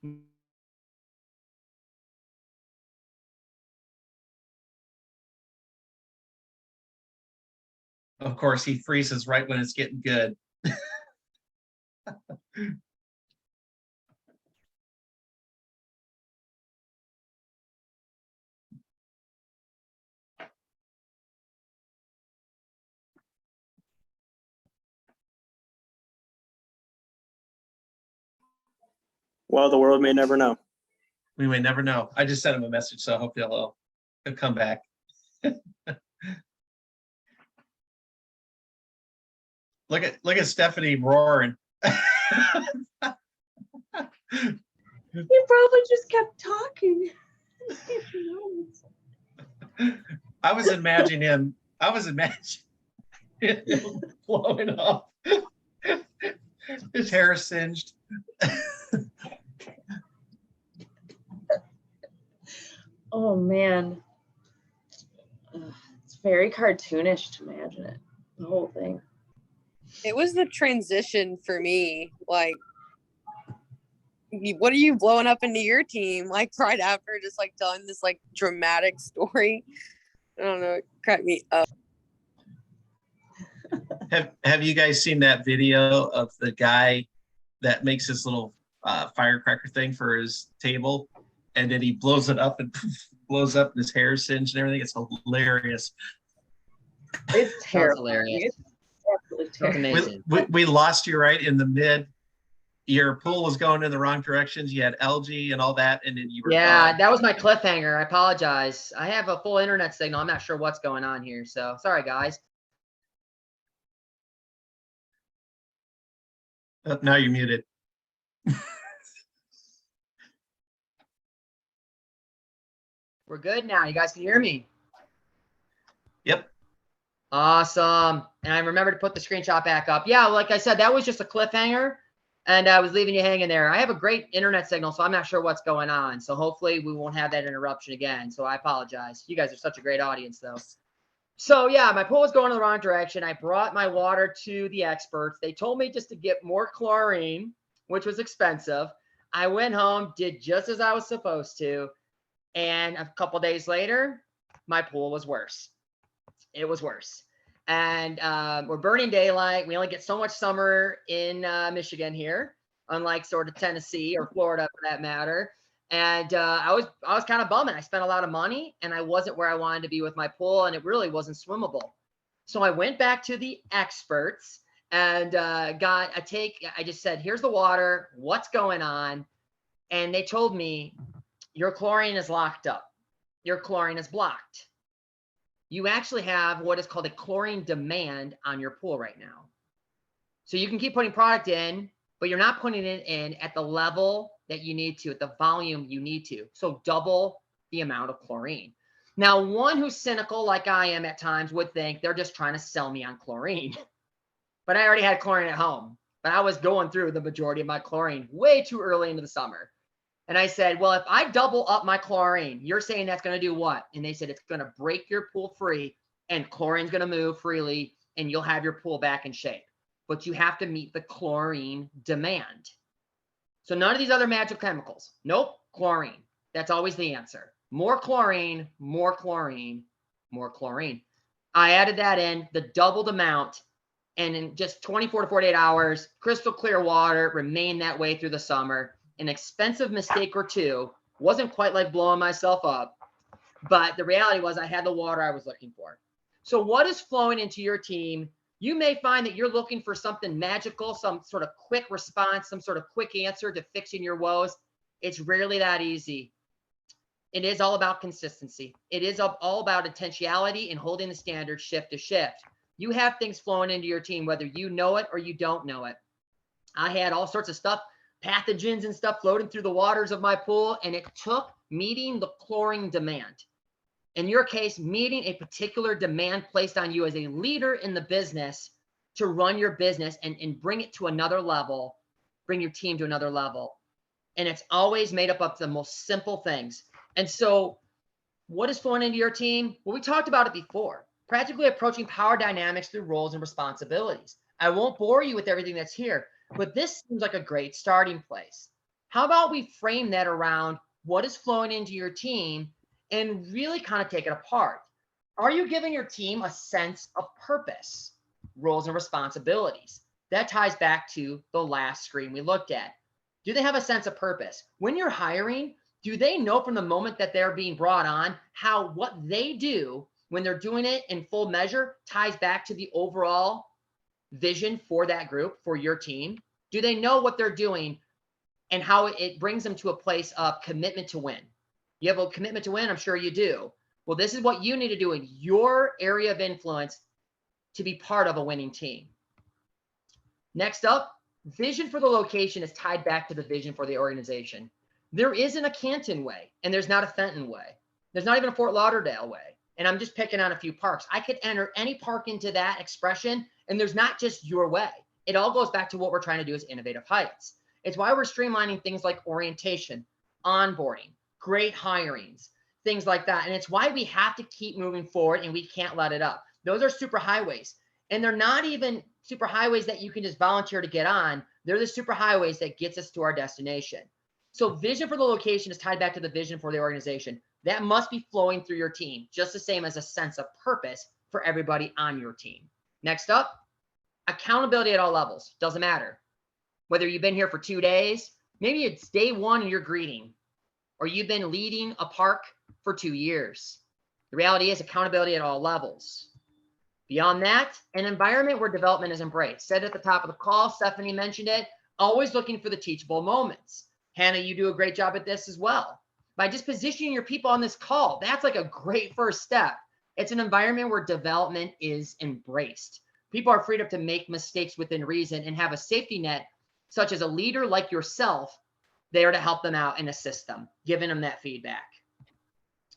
Of course, he freezes right when it's getting good. Well, the world may never know. We may never know. I just sent him a message, so I hope he'll come back. Look at Stephanie roaring. He probably just kept talking. I was imagining him blowing up. His hair is singed. Oh man. It's very cartoonish to imagine it. The whole thing. It was the transition for me. Like, what are you blowing up into your team? Like right after just like telling this like dramatic story. I don't know, it cracked me up. Have you guys seen that video of the guy that makes this little firecracker thing for his table, and then he blows it up and blows up and his hair is singed and everything? It's hilarious. It's terrible. Hilarious. It's absolutely terrible. Amazing. We lost you right in the mid. Your pool was going in the wrong directions. You had algae and all that, and then you were gone. That was my cliffhanger. I apologize. I have a full internet signal. I'm not sure what's going on here, so sorry, guys. Oh, now you're muted. We're good now. You guys can hear me. Yep. Awesome. And I remember to put the screenshot back up. Yeah, like I said, that was just a cliffhanger, and I was leaving you hanging there. I have a great internet signal, so I'm not sure what's going on. So hopefully we won't have that interruption again. So I apologize. You guys are such a great audience, though. So yeah, my pool was going in the wrong direction. I brought my water to the experts. They told me just to get more chlorine, which was expensive. I went home, did just as I was supposed to, and a couple days later, my pool was worse. It was worse. And we're burning daylight. We only get so much summer in Michigan here, unlike sort of Tennessee or Florida for that matter. And I was kind of bumming. I spent a lot of money, and I wasn't where I wanted to be with my pool, and it really wasn't swimmable. So I went back to the experts and got a take. I just said, "Here's the water. What's going on?" And they told me, "Your chlorine is locked up. Your chlorine is blocked. You actually have what is called a chlorine demand on your pool right now. So you can keep putting product in, but you're not putting it in at the level that you need to, at the volume you need to. So double the amount of chlorine." Now, one who's cynical like I am at times would think they're just trying to sell me on chlorine. But I already had chlorine at home. But I was going through the majority of my chlorine way too early into the summer. And I said, well, if I double up my chlorine, you're saying that's going to do what? And they said, it's going to break your pool free, and chlorine's going to move freely, and you'll have your pool back in shape. But you have to meet the chlorine demand. So none of these other magic chemicals. Nope, chlorine. That's always the answer. More chlorine, more chlorine, more chlorine. I added that in, the doubled amount, and in just 24 to 48 hours, crystal clear water, remained that way through the summer. An expensive mistake or two. Wasn't quite like blowing myself up, but the reality was I had the water I was looking for. So what is flowing into your team? You may find that you're looking for something magical, some sort of quick response, some sort of quick answer to fixing your woes. It's rarely that easy. It is all about consistency. It is all about intentionality and holding the standard shift to shift. You have things flowing into your team, whether you know it or you don't know it. I had all sorts of stuff, pathogens and stuff floating through the waters of my pool, and it took meeting the chlorine demand. In your case, meeting a particular demand placed on you as a leader in the business to run your business and bring it to another level, bring your team to another level. And it's always made up of the most simple things. And so what is flowing into your team? Well, we talked about it before. Practically approaching power dynamics through roles and responsibilities. I won't bore you with everything that's here, but this seems like a great starting place. How about we frame that around what is flowing into your team and really kind of take it apart? Are you giving your team a sense of purpose, roles and responsibilities? That ties back to the last screen we looked at. Do they have a sense of purpose? When you're hiring, do they know from the moment that they're being brought on how what they do when they're doing it in full measure ties back to the overall vision for that group, for your team? Do they know what they're doing and how it brings them to a place of commitment to win? You have a commitment to win, I'm sure you do. Well, this is what you need to do in your area of influence to be part of a winning team. Next up, vision for the location is tied back to the vision for the organization. There isn't a Canton way, and there's not a Fenton way. There's not even a Fort Lauderdale way. And I'm just picking on a few parks. I could enter any park into that expression, and there's not just your way. It all goes back to what we're trying to do as Innovative Heights. It's why we're streamlining things like orientation, onboarding, great hirings, things like that. And it's why we have to keep moving forward, and we can't let it up. Those are super highways, and they're not even super highways that you can just volunteer to get on. They're the super highways that gets us to our destination. So vision for the location is tied back to the vision for the organization. That must be flowing through your team, just the same as a sense of purpose for everybody on your team. Next up, accountability at all levels. Doesn't matter whether you've been here for 2 days, maybe it's day one and you're greeting, or you've been leading a park for 2 years. The reality is accountability at all levels. Beyond that, an environment where development is embraced. Said at the top of the call, Stephanie mentioned it, always looking for the teachable moments. Hannah, you do a great job at this as well. By just positioning your people on this call, that's like a great first step. It's an environment where development is embraced. People are freed up to make mistakes within reason and have a safety net, such as a leader like yourself, there to help them out and assist them, giving them that feedback.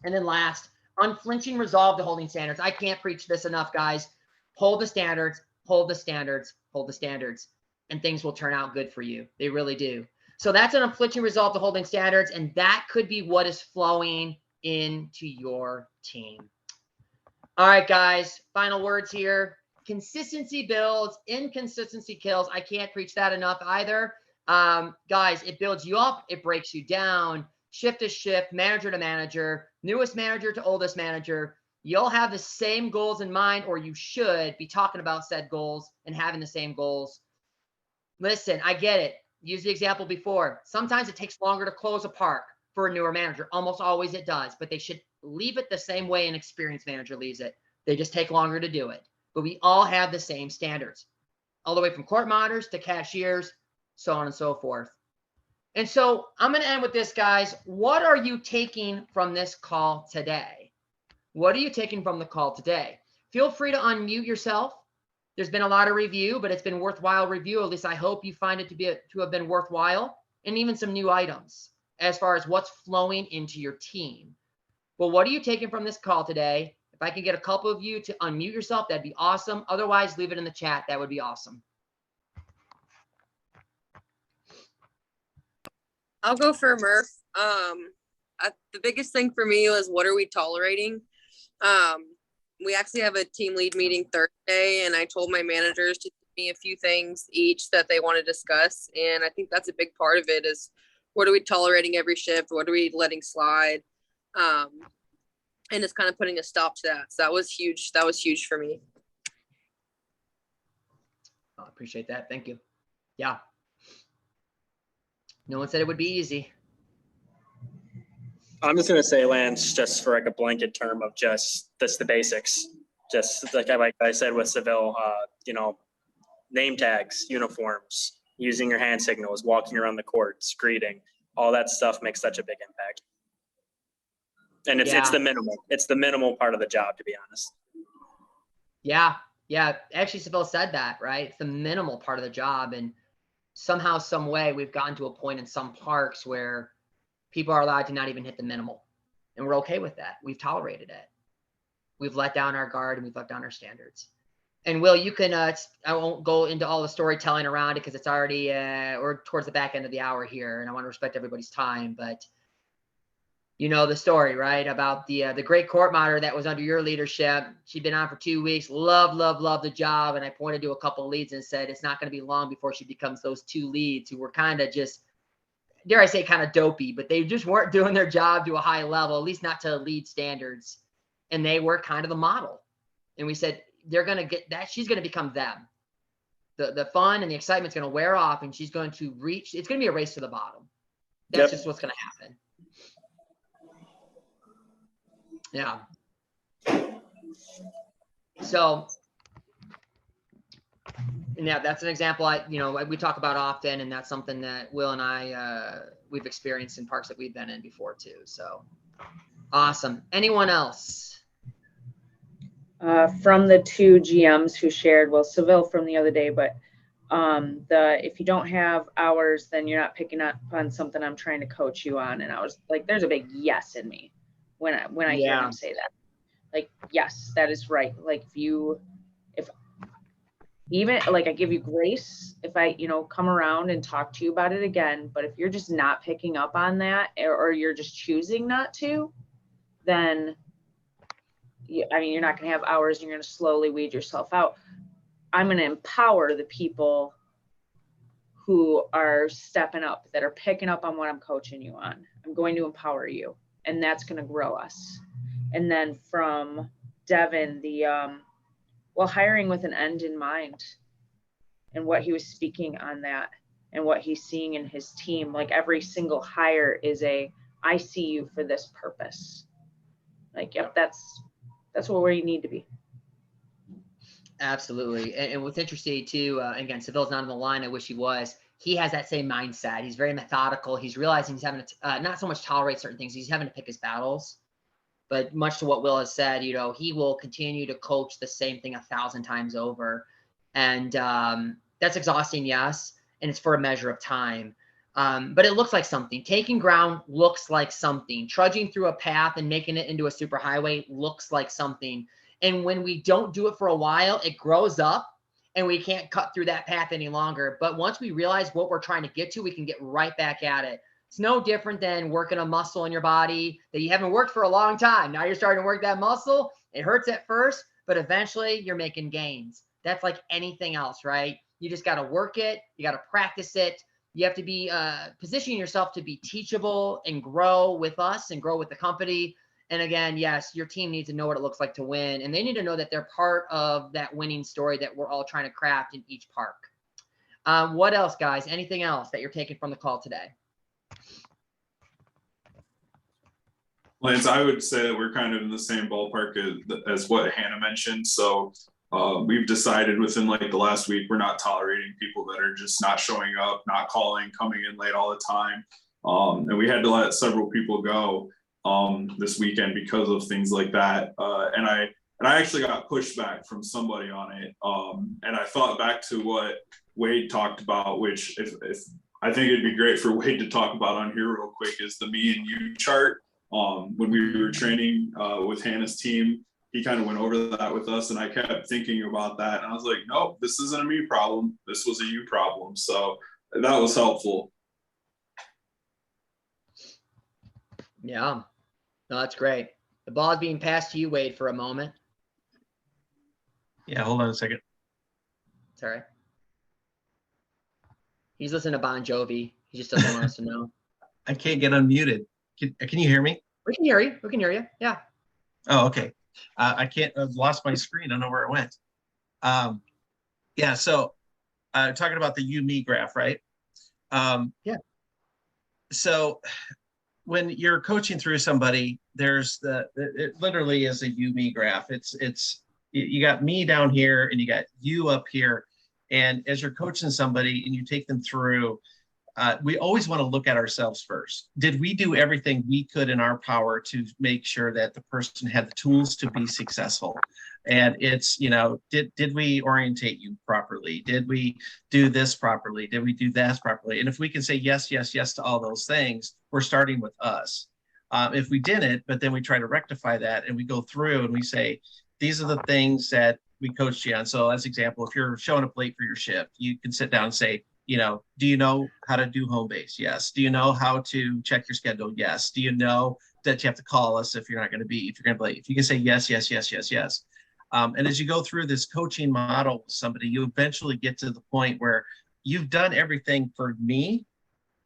And then last, unflinching resolve to holding standards. I can't preach this enough, guys. Hold the standards, hold the standards, hold the standards, and things will turn out good for you. They really do. So that's an unflinching resolve to holding standards, and that could be what is flowing into your team. All right, guys, final words here. Consistency builds, inconsistency kills. I can't preach that enough either. Guys, it builds you up, it breaks you down. Shift to shift, manager to manager, newest manager to oldest manager. You'll have the same goals in mind, or you should be talking about said goals and having the same goals. Listen, I get it. Use the example before. Sometimes it takes longer to close a park for a newer manager. Almost always it does, but they should leave it the same way an experienced manager leaves it. They just take longer to do it. But we all have the same standards, all the way from court monitors to cashiers, so on and so forth. And so I'm going to end with this, guys. What are you taking from this call today? What are you taking from the call today? Feel free to unmute yourself. There's been a lot of review, but it's been worthwhile review. At least I hope you find it to have been worthwhile, and even some new items as far as what's flowing into your team. Well, what are you taking from this call today? If I can get a couple of you to unmute yourself, that'd be awesome. Otherwise, leave it in the chat. That would be awesome. I'll go for Murph. The biggest thing for me was, what are we tolerating? We actually have a team lead meeting Thursday, and I told my managers to give me a few things each that they want to discuss. And I think that's a big part of it is, what are we tolerating every shift? What are we letting slide? And it's kind of putting a stop to that. So that was huge. That was huge for me. I appreciate that. Thank you. Yeah. No one said it would be easy. I'm just going to say, Lance, just for like a blanket term of just the basics, just like I said with Seville, name tags, uniforms, using your hand signals, walking around the courts, greeting, all that stuff makes such a big impact. And it's the minimal. It's the minimal part of the job, to be honest. Yeah. Actually, Seville said that, right? It's the minimal part of the job. And somehow, some way, we've gotten to a point in some parks where people are allowed to not even hit the minimal. And we're okay with that. We've tolerated it. We've let down our guard and we've let down our standards. And Will, you can, I won't go into all the storytelling around it because it's already, we're towards the back end of the hour here. And I want to respect everybody's time. But you know the story, right? About the great court monitor that was under your leadership. She'd been on for 2 weeks. Love the job. And I pointed to a couple of leads and said, it's not going to be long before she becomes those 2 leads who were kind of just, dare I say, kind of dopey, but they just weren't doing their job to a high level, at least not to lead standards. And they were kind of the model. And we said, they're going to get that. She's going to become them. The fun and the excitement's going to wear off, and she's going to reach, it's going to be a race to the bottom. That's just what's going to happen. Yeah. So, yeah, that's an example we talk about often, and that's something that Will and I, we've experienced in parks that we've been in before too. So awesome. Anyone else? From the 2 GMs who shared, well, Seville from the other day, but If you don't have hours, then you're not picking up on something I'm trying to coach you on. And I was like, there's a big yes in me when I hear him say that. Like, yes, that is right. Like if even like I give you grace if I, come around and talk to you about it again, but if you're just not picking up on that, or you're just choosing not to, then you're not going to have hours and you're going to slowly weed yourself out. I'm going to empower the people who are stepping up, that are picking up on what I'm coaching you on. I'm going to empower you, and that's going to grow us. And then from Devin, hiring with an end in mind, and what he was speaking on that, and what he's seeing in his team. Like every single hire is I see you for this purpose. Like, yep, that's where you need to be. Absolutely. And what's interesting too, again, Seville's not on the line. I wish he was. He has that same mindset. He's very methodical. He's realizing he's having to not so much tolerate certain things. He's having to pick his battles. But much to what Will has said, he will continue to coach the same thing 1,000 times over. And that's exhausting, yes. And it's for a measure of time. But it looks like something. Taking ground looks like something. Trudging through a path and making it into a superhighway looks like something. And when we don't do it for a while, it grows up and we can't cut through that path any longer. But once we realize what we're trying to get to, we can get right back at it. It's no different than working a muscle in your body that you haven't worked for a long time. Now you're starting to work that muscle. It hurts at first, but eventually you're making gains. That's like anything else, right? You just got to work it. You got to practice it. You have to be positioning yourself to be teachable and grow with us and grow with the company. And again, yes, your team needs to know what it looks like to win. And they need to know that they're part of that winning story that we're all trying to craft in each park. What else, guys? Anything else that you're taking from the call today? Lance, I would say that we're kind of in the same ballpark as what Hannah mentioned. So we've decided within like the last week, we're not tolerating people that are just not showing up, not calling, coming in late all the time. And we had to let several people go this weekend because of things like that. And I actually got pushback from somebody on it. And I thought back to what Wade talked about, which if I think it'd be great for Wade to talk about on here real quick, is the me and you chart. When we were training with Hannah's team, he kind of went over that with us, and I kept thinking about that. And I was like, nope, this isn't a me problem. This was a you problem. So that was helpful. Yeah, no, that's great. The ball is being passed to you, Wade, for a moment. Yeah, hold on a second. Sorry. He's listening to Bon Jovi. He just doesn't want us to know. I can't get unmuted. Can you hear me? We can hear you. We can hear you. Yeah. Oh, okay. I can't. I've lost my screen. I don't know where it went. Yeah. So, talking about the you-me graph, right? Yeah. So, when you're coaching through somebody, it literally is a you-me graph. You got me down here and you got you up here. And as you're coaching somebody and you take them through, we always want to look at ourselves first. Did we do everything we could in our power to make sure that the person had the tools to be successful? And it's, did we orientate you properly? Did we do this properly? Did we do that properly? And if we can say yes, yes, yes to all those things, we're starting with us. If we didn't, but then we try to rectify that and we go through and we say, these are the things that we coached you on. So as example, if you're showing up late for your shift, you can sit down and say, do you know how to do home base? Yes. Do you know how to check your schedule? Yes. Do you know that you have to call us if you're going to be late? If you can say yes, yes, yes, yes, yes. And as you go through this coaching model with somebody, you eventually get to the point where you've done everything for me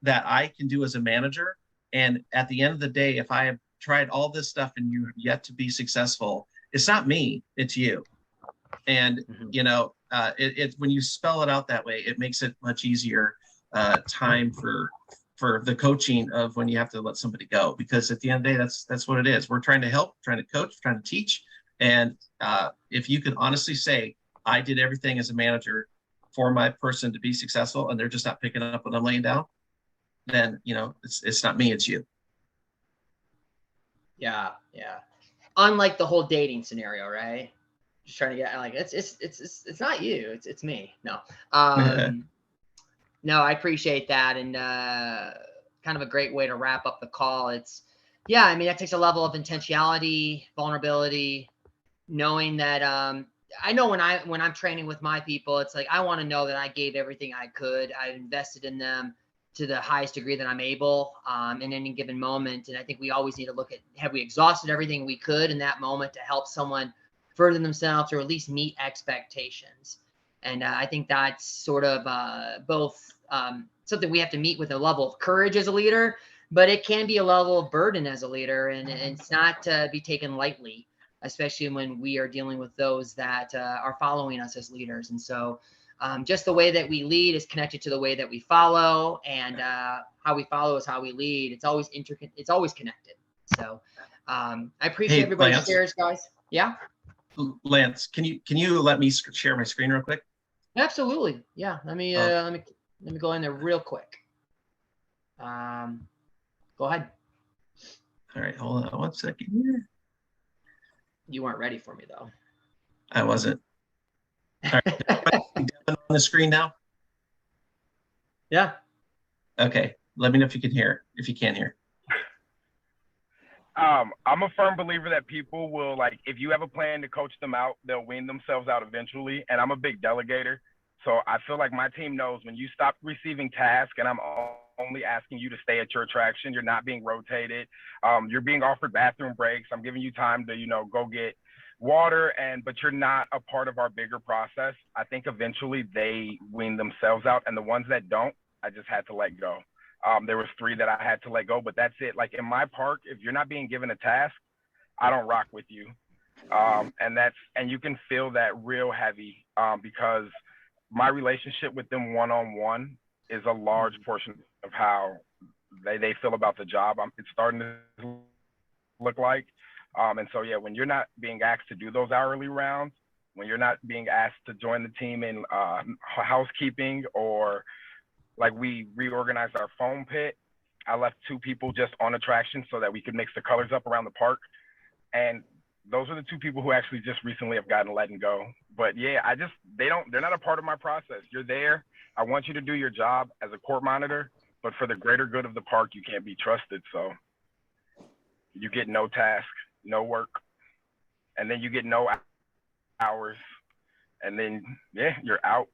that I can do as a manager. And at the end of the day, if I have tried all this stuff and you have yet to be successful, it's not me, it's you. And, when you spell it out that way, it makes it much easier time for the coaching of when you have to let somebody go, because at the end of the day, that's what it is. We're trying to help, trying to coach, trying to teach. And if you can honestly say, I did everything as a manager for my person to be successful, and they're just not picking up what I'm laying down, then, it's not me, it's you. Yeah. Yeah. Unlike the whole dating scenario, right? just trying to get like it's not you, it's me. No. No, I appreciate that, and kind of a great way to wrap up the call. It's yeah, I mean that takes a level of intentionality, vulnerability, knowing that I know when I'm training with my people, it's like I want to know that I gave everything I could. I invested in them to the highest degree that I'm able in any given moment. And I think we always need to look at, have we exhausted everything we could in that moment to help someone further themselves or at least meet expectations. And I think that's sort of both something we have to meet with a level of courage as a leader, but it can be a level of burden as a leader, and it's not to be taken lightly, especially when we are dealing with those that are following us as leaders. And so just the way that we lead is connected to the way that we follow, and how we follow is how we lead. It's always intricate. It's always connected. So I appreciate everybody's shares, guys. Yeah. Lance, can you let me share my screen real quick? Absolutely. Yeah. Let me go in there real quick. Go ahead. All right. Hold on 1 second here. You weren't ready for me though. I wasn't. All right. On the screen now? Yeah. Okay. Let me know if you can hear. If you can't hear. I'm a firm believer that people will, like, if you have a plan to coach them out, they'll wean themselves out eventually. And I'm a big delegator. So I feel like my team knows when you stop receiving tasks and I'm only asking you to stay at your attraction, you're not being rotated. You're being offered bathroom breaks. I'm giving you time to, go get water, but you're not a part of our bigger process. I think eventually they wean themselves out, and the ones that don't, I just had to let go. There was 3 that I had to let go, but that's it. Like in my park, if you're not being given a task, I don't rock with you. And you can feel that real heavy because my relationship with them one-on-one is a large portion of how they feel about the job. It's starting to look like. And so, yeah, when you're not being asked to do those hourly rounds, when you're not being asked to join the team in housekeeping, or like we reorganized our foam pit, I left 2 people just on attraction so that we could mix the colors up around the park. And those are the 2 people who actually just recently have gotten let go. But yeah, they're not a part of my process. You're there. I want you to do your job as a court monitor, but for the greater good of the park, you can't be trusted. So you get no task, no work, and then you get no hours, and then yeah, you're out.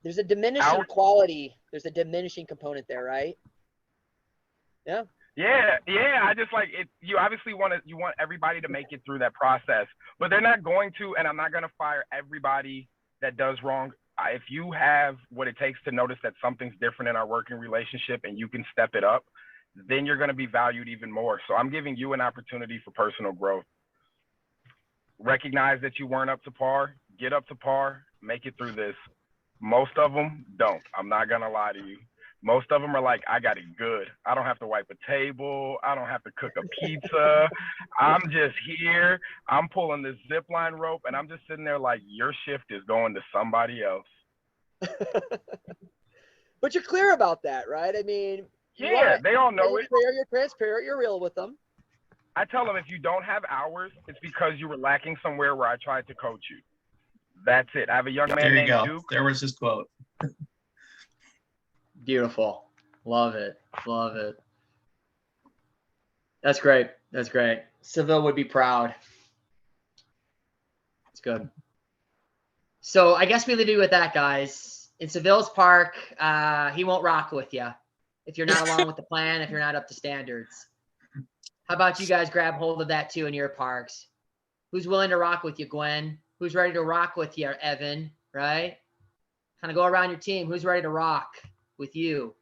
There's a diminishing quality. There's a diminishing component there, right? Yeah. Yeah. I just like it. You obviously want everybody to make it through that process, but they're not going to, and I'm not going to fire everybody that does wrong. If you have what it takes to notice that something's different in our working relationship and you can step it up, then you're going to be valued even more. So I'm giving you an opportunity for personal growth. Recognize that you weren't up to par, get up to par, make it through this. Most of them don't. I'm not going to lie to you. Most of them are like, I got it good. I don't have to wipe a table. I don't have to cook a pizza. I'm just here. I'm pulling this zip line rope, and I'm just sitting there like, your shift is going to somebody else. But you're clear about that, right? I mean, yeah, they all know it. You're transparent. You're real with them. I tell them if you don't have hours, it's because you were lacking somewhere where I tried to coach you. That's it. I have a young man named Duke. There was his quote. Beautiful. Love it. Love it. That's great. That's great. Seville would be proud. It's good. So I guess we leave you with that, guys. In Seville's park, he won't rock with you if you're not along with the plan, if you're not up to standards. How about you guys grab hold of that too in your parks? Who's willing to rock with you, Gwen? Who's ready to rock with you, Evan? Right? Kind of go around your team. Who's ready to rock with you?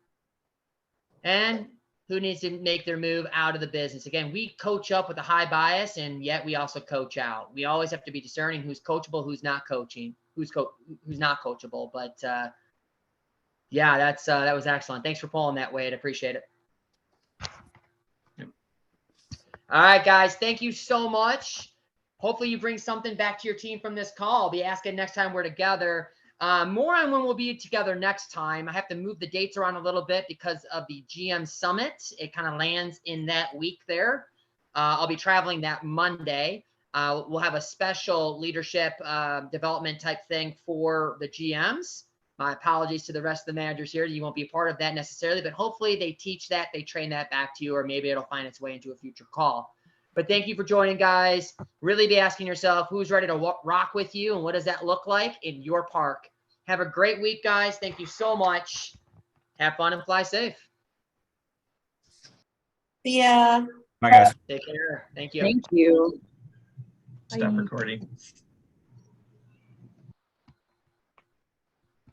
And who needs to make their move out of the business? Again, we coach up with a high bias, and yet we also coach out. We always have to be discerning who's coachable, who's not coaching, who's not coachable. But yeah, that was excellent. Thanks for pulling that, Wade. Appreciate it. All right, guys. Thank you so much. Hopefully you bring something back to your team from this call. I'll be asking next time we're together. More on when we'll be together next time. I have to move the dates around a little bit because of the GM Summit. It kind of lands in that week there. I'll be traveling that Monday. We'll have a special leadership development type thing for the GMs. My apologies to the rest of the managers here. You won't be a part of that necessarily, but hopefully they teach that, they train that back to you, or maybe it'll find its way into a future call. But thank you for joining, guys. Really be asking yourself who's ready to rock with you and what does that look like in your park. Have a great week, guys. Thank you so much. Have fun and fly safe. Yeah. Bye, guys. Take care. Thank you. Thank you. Stop recording.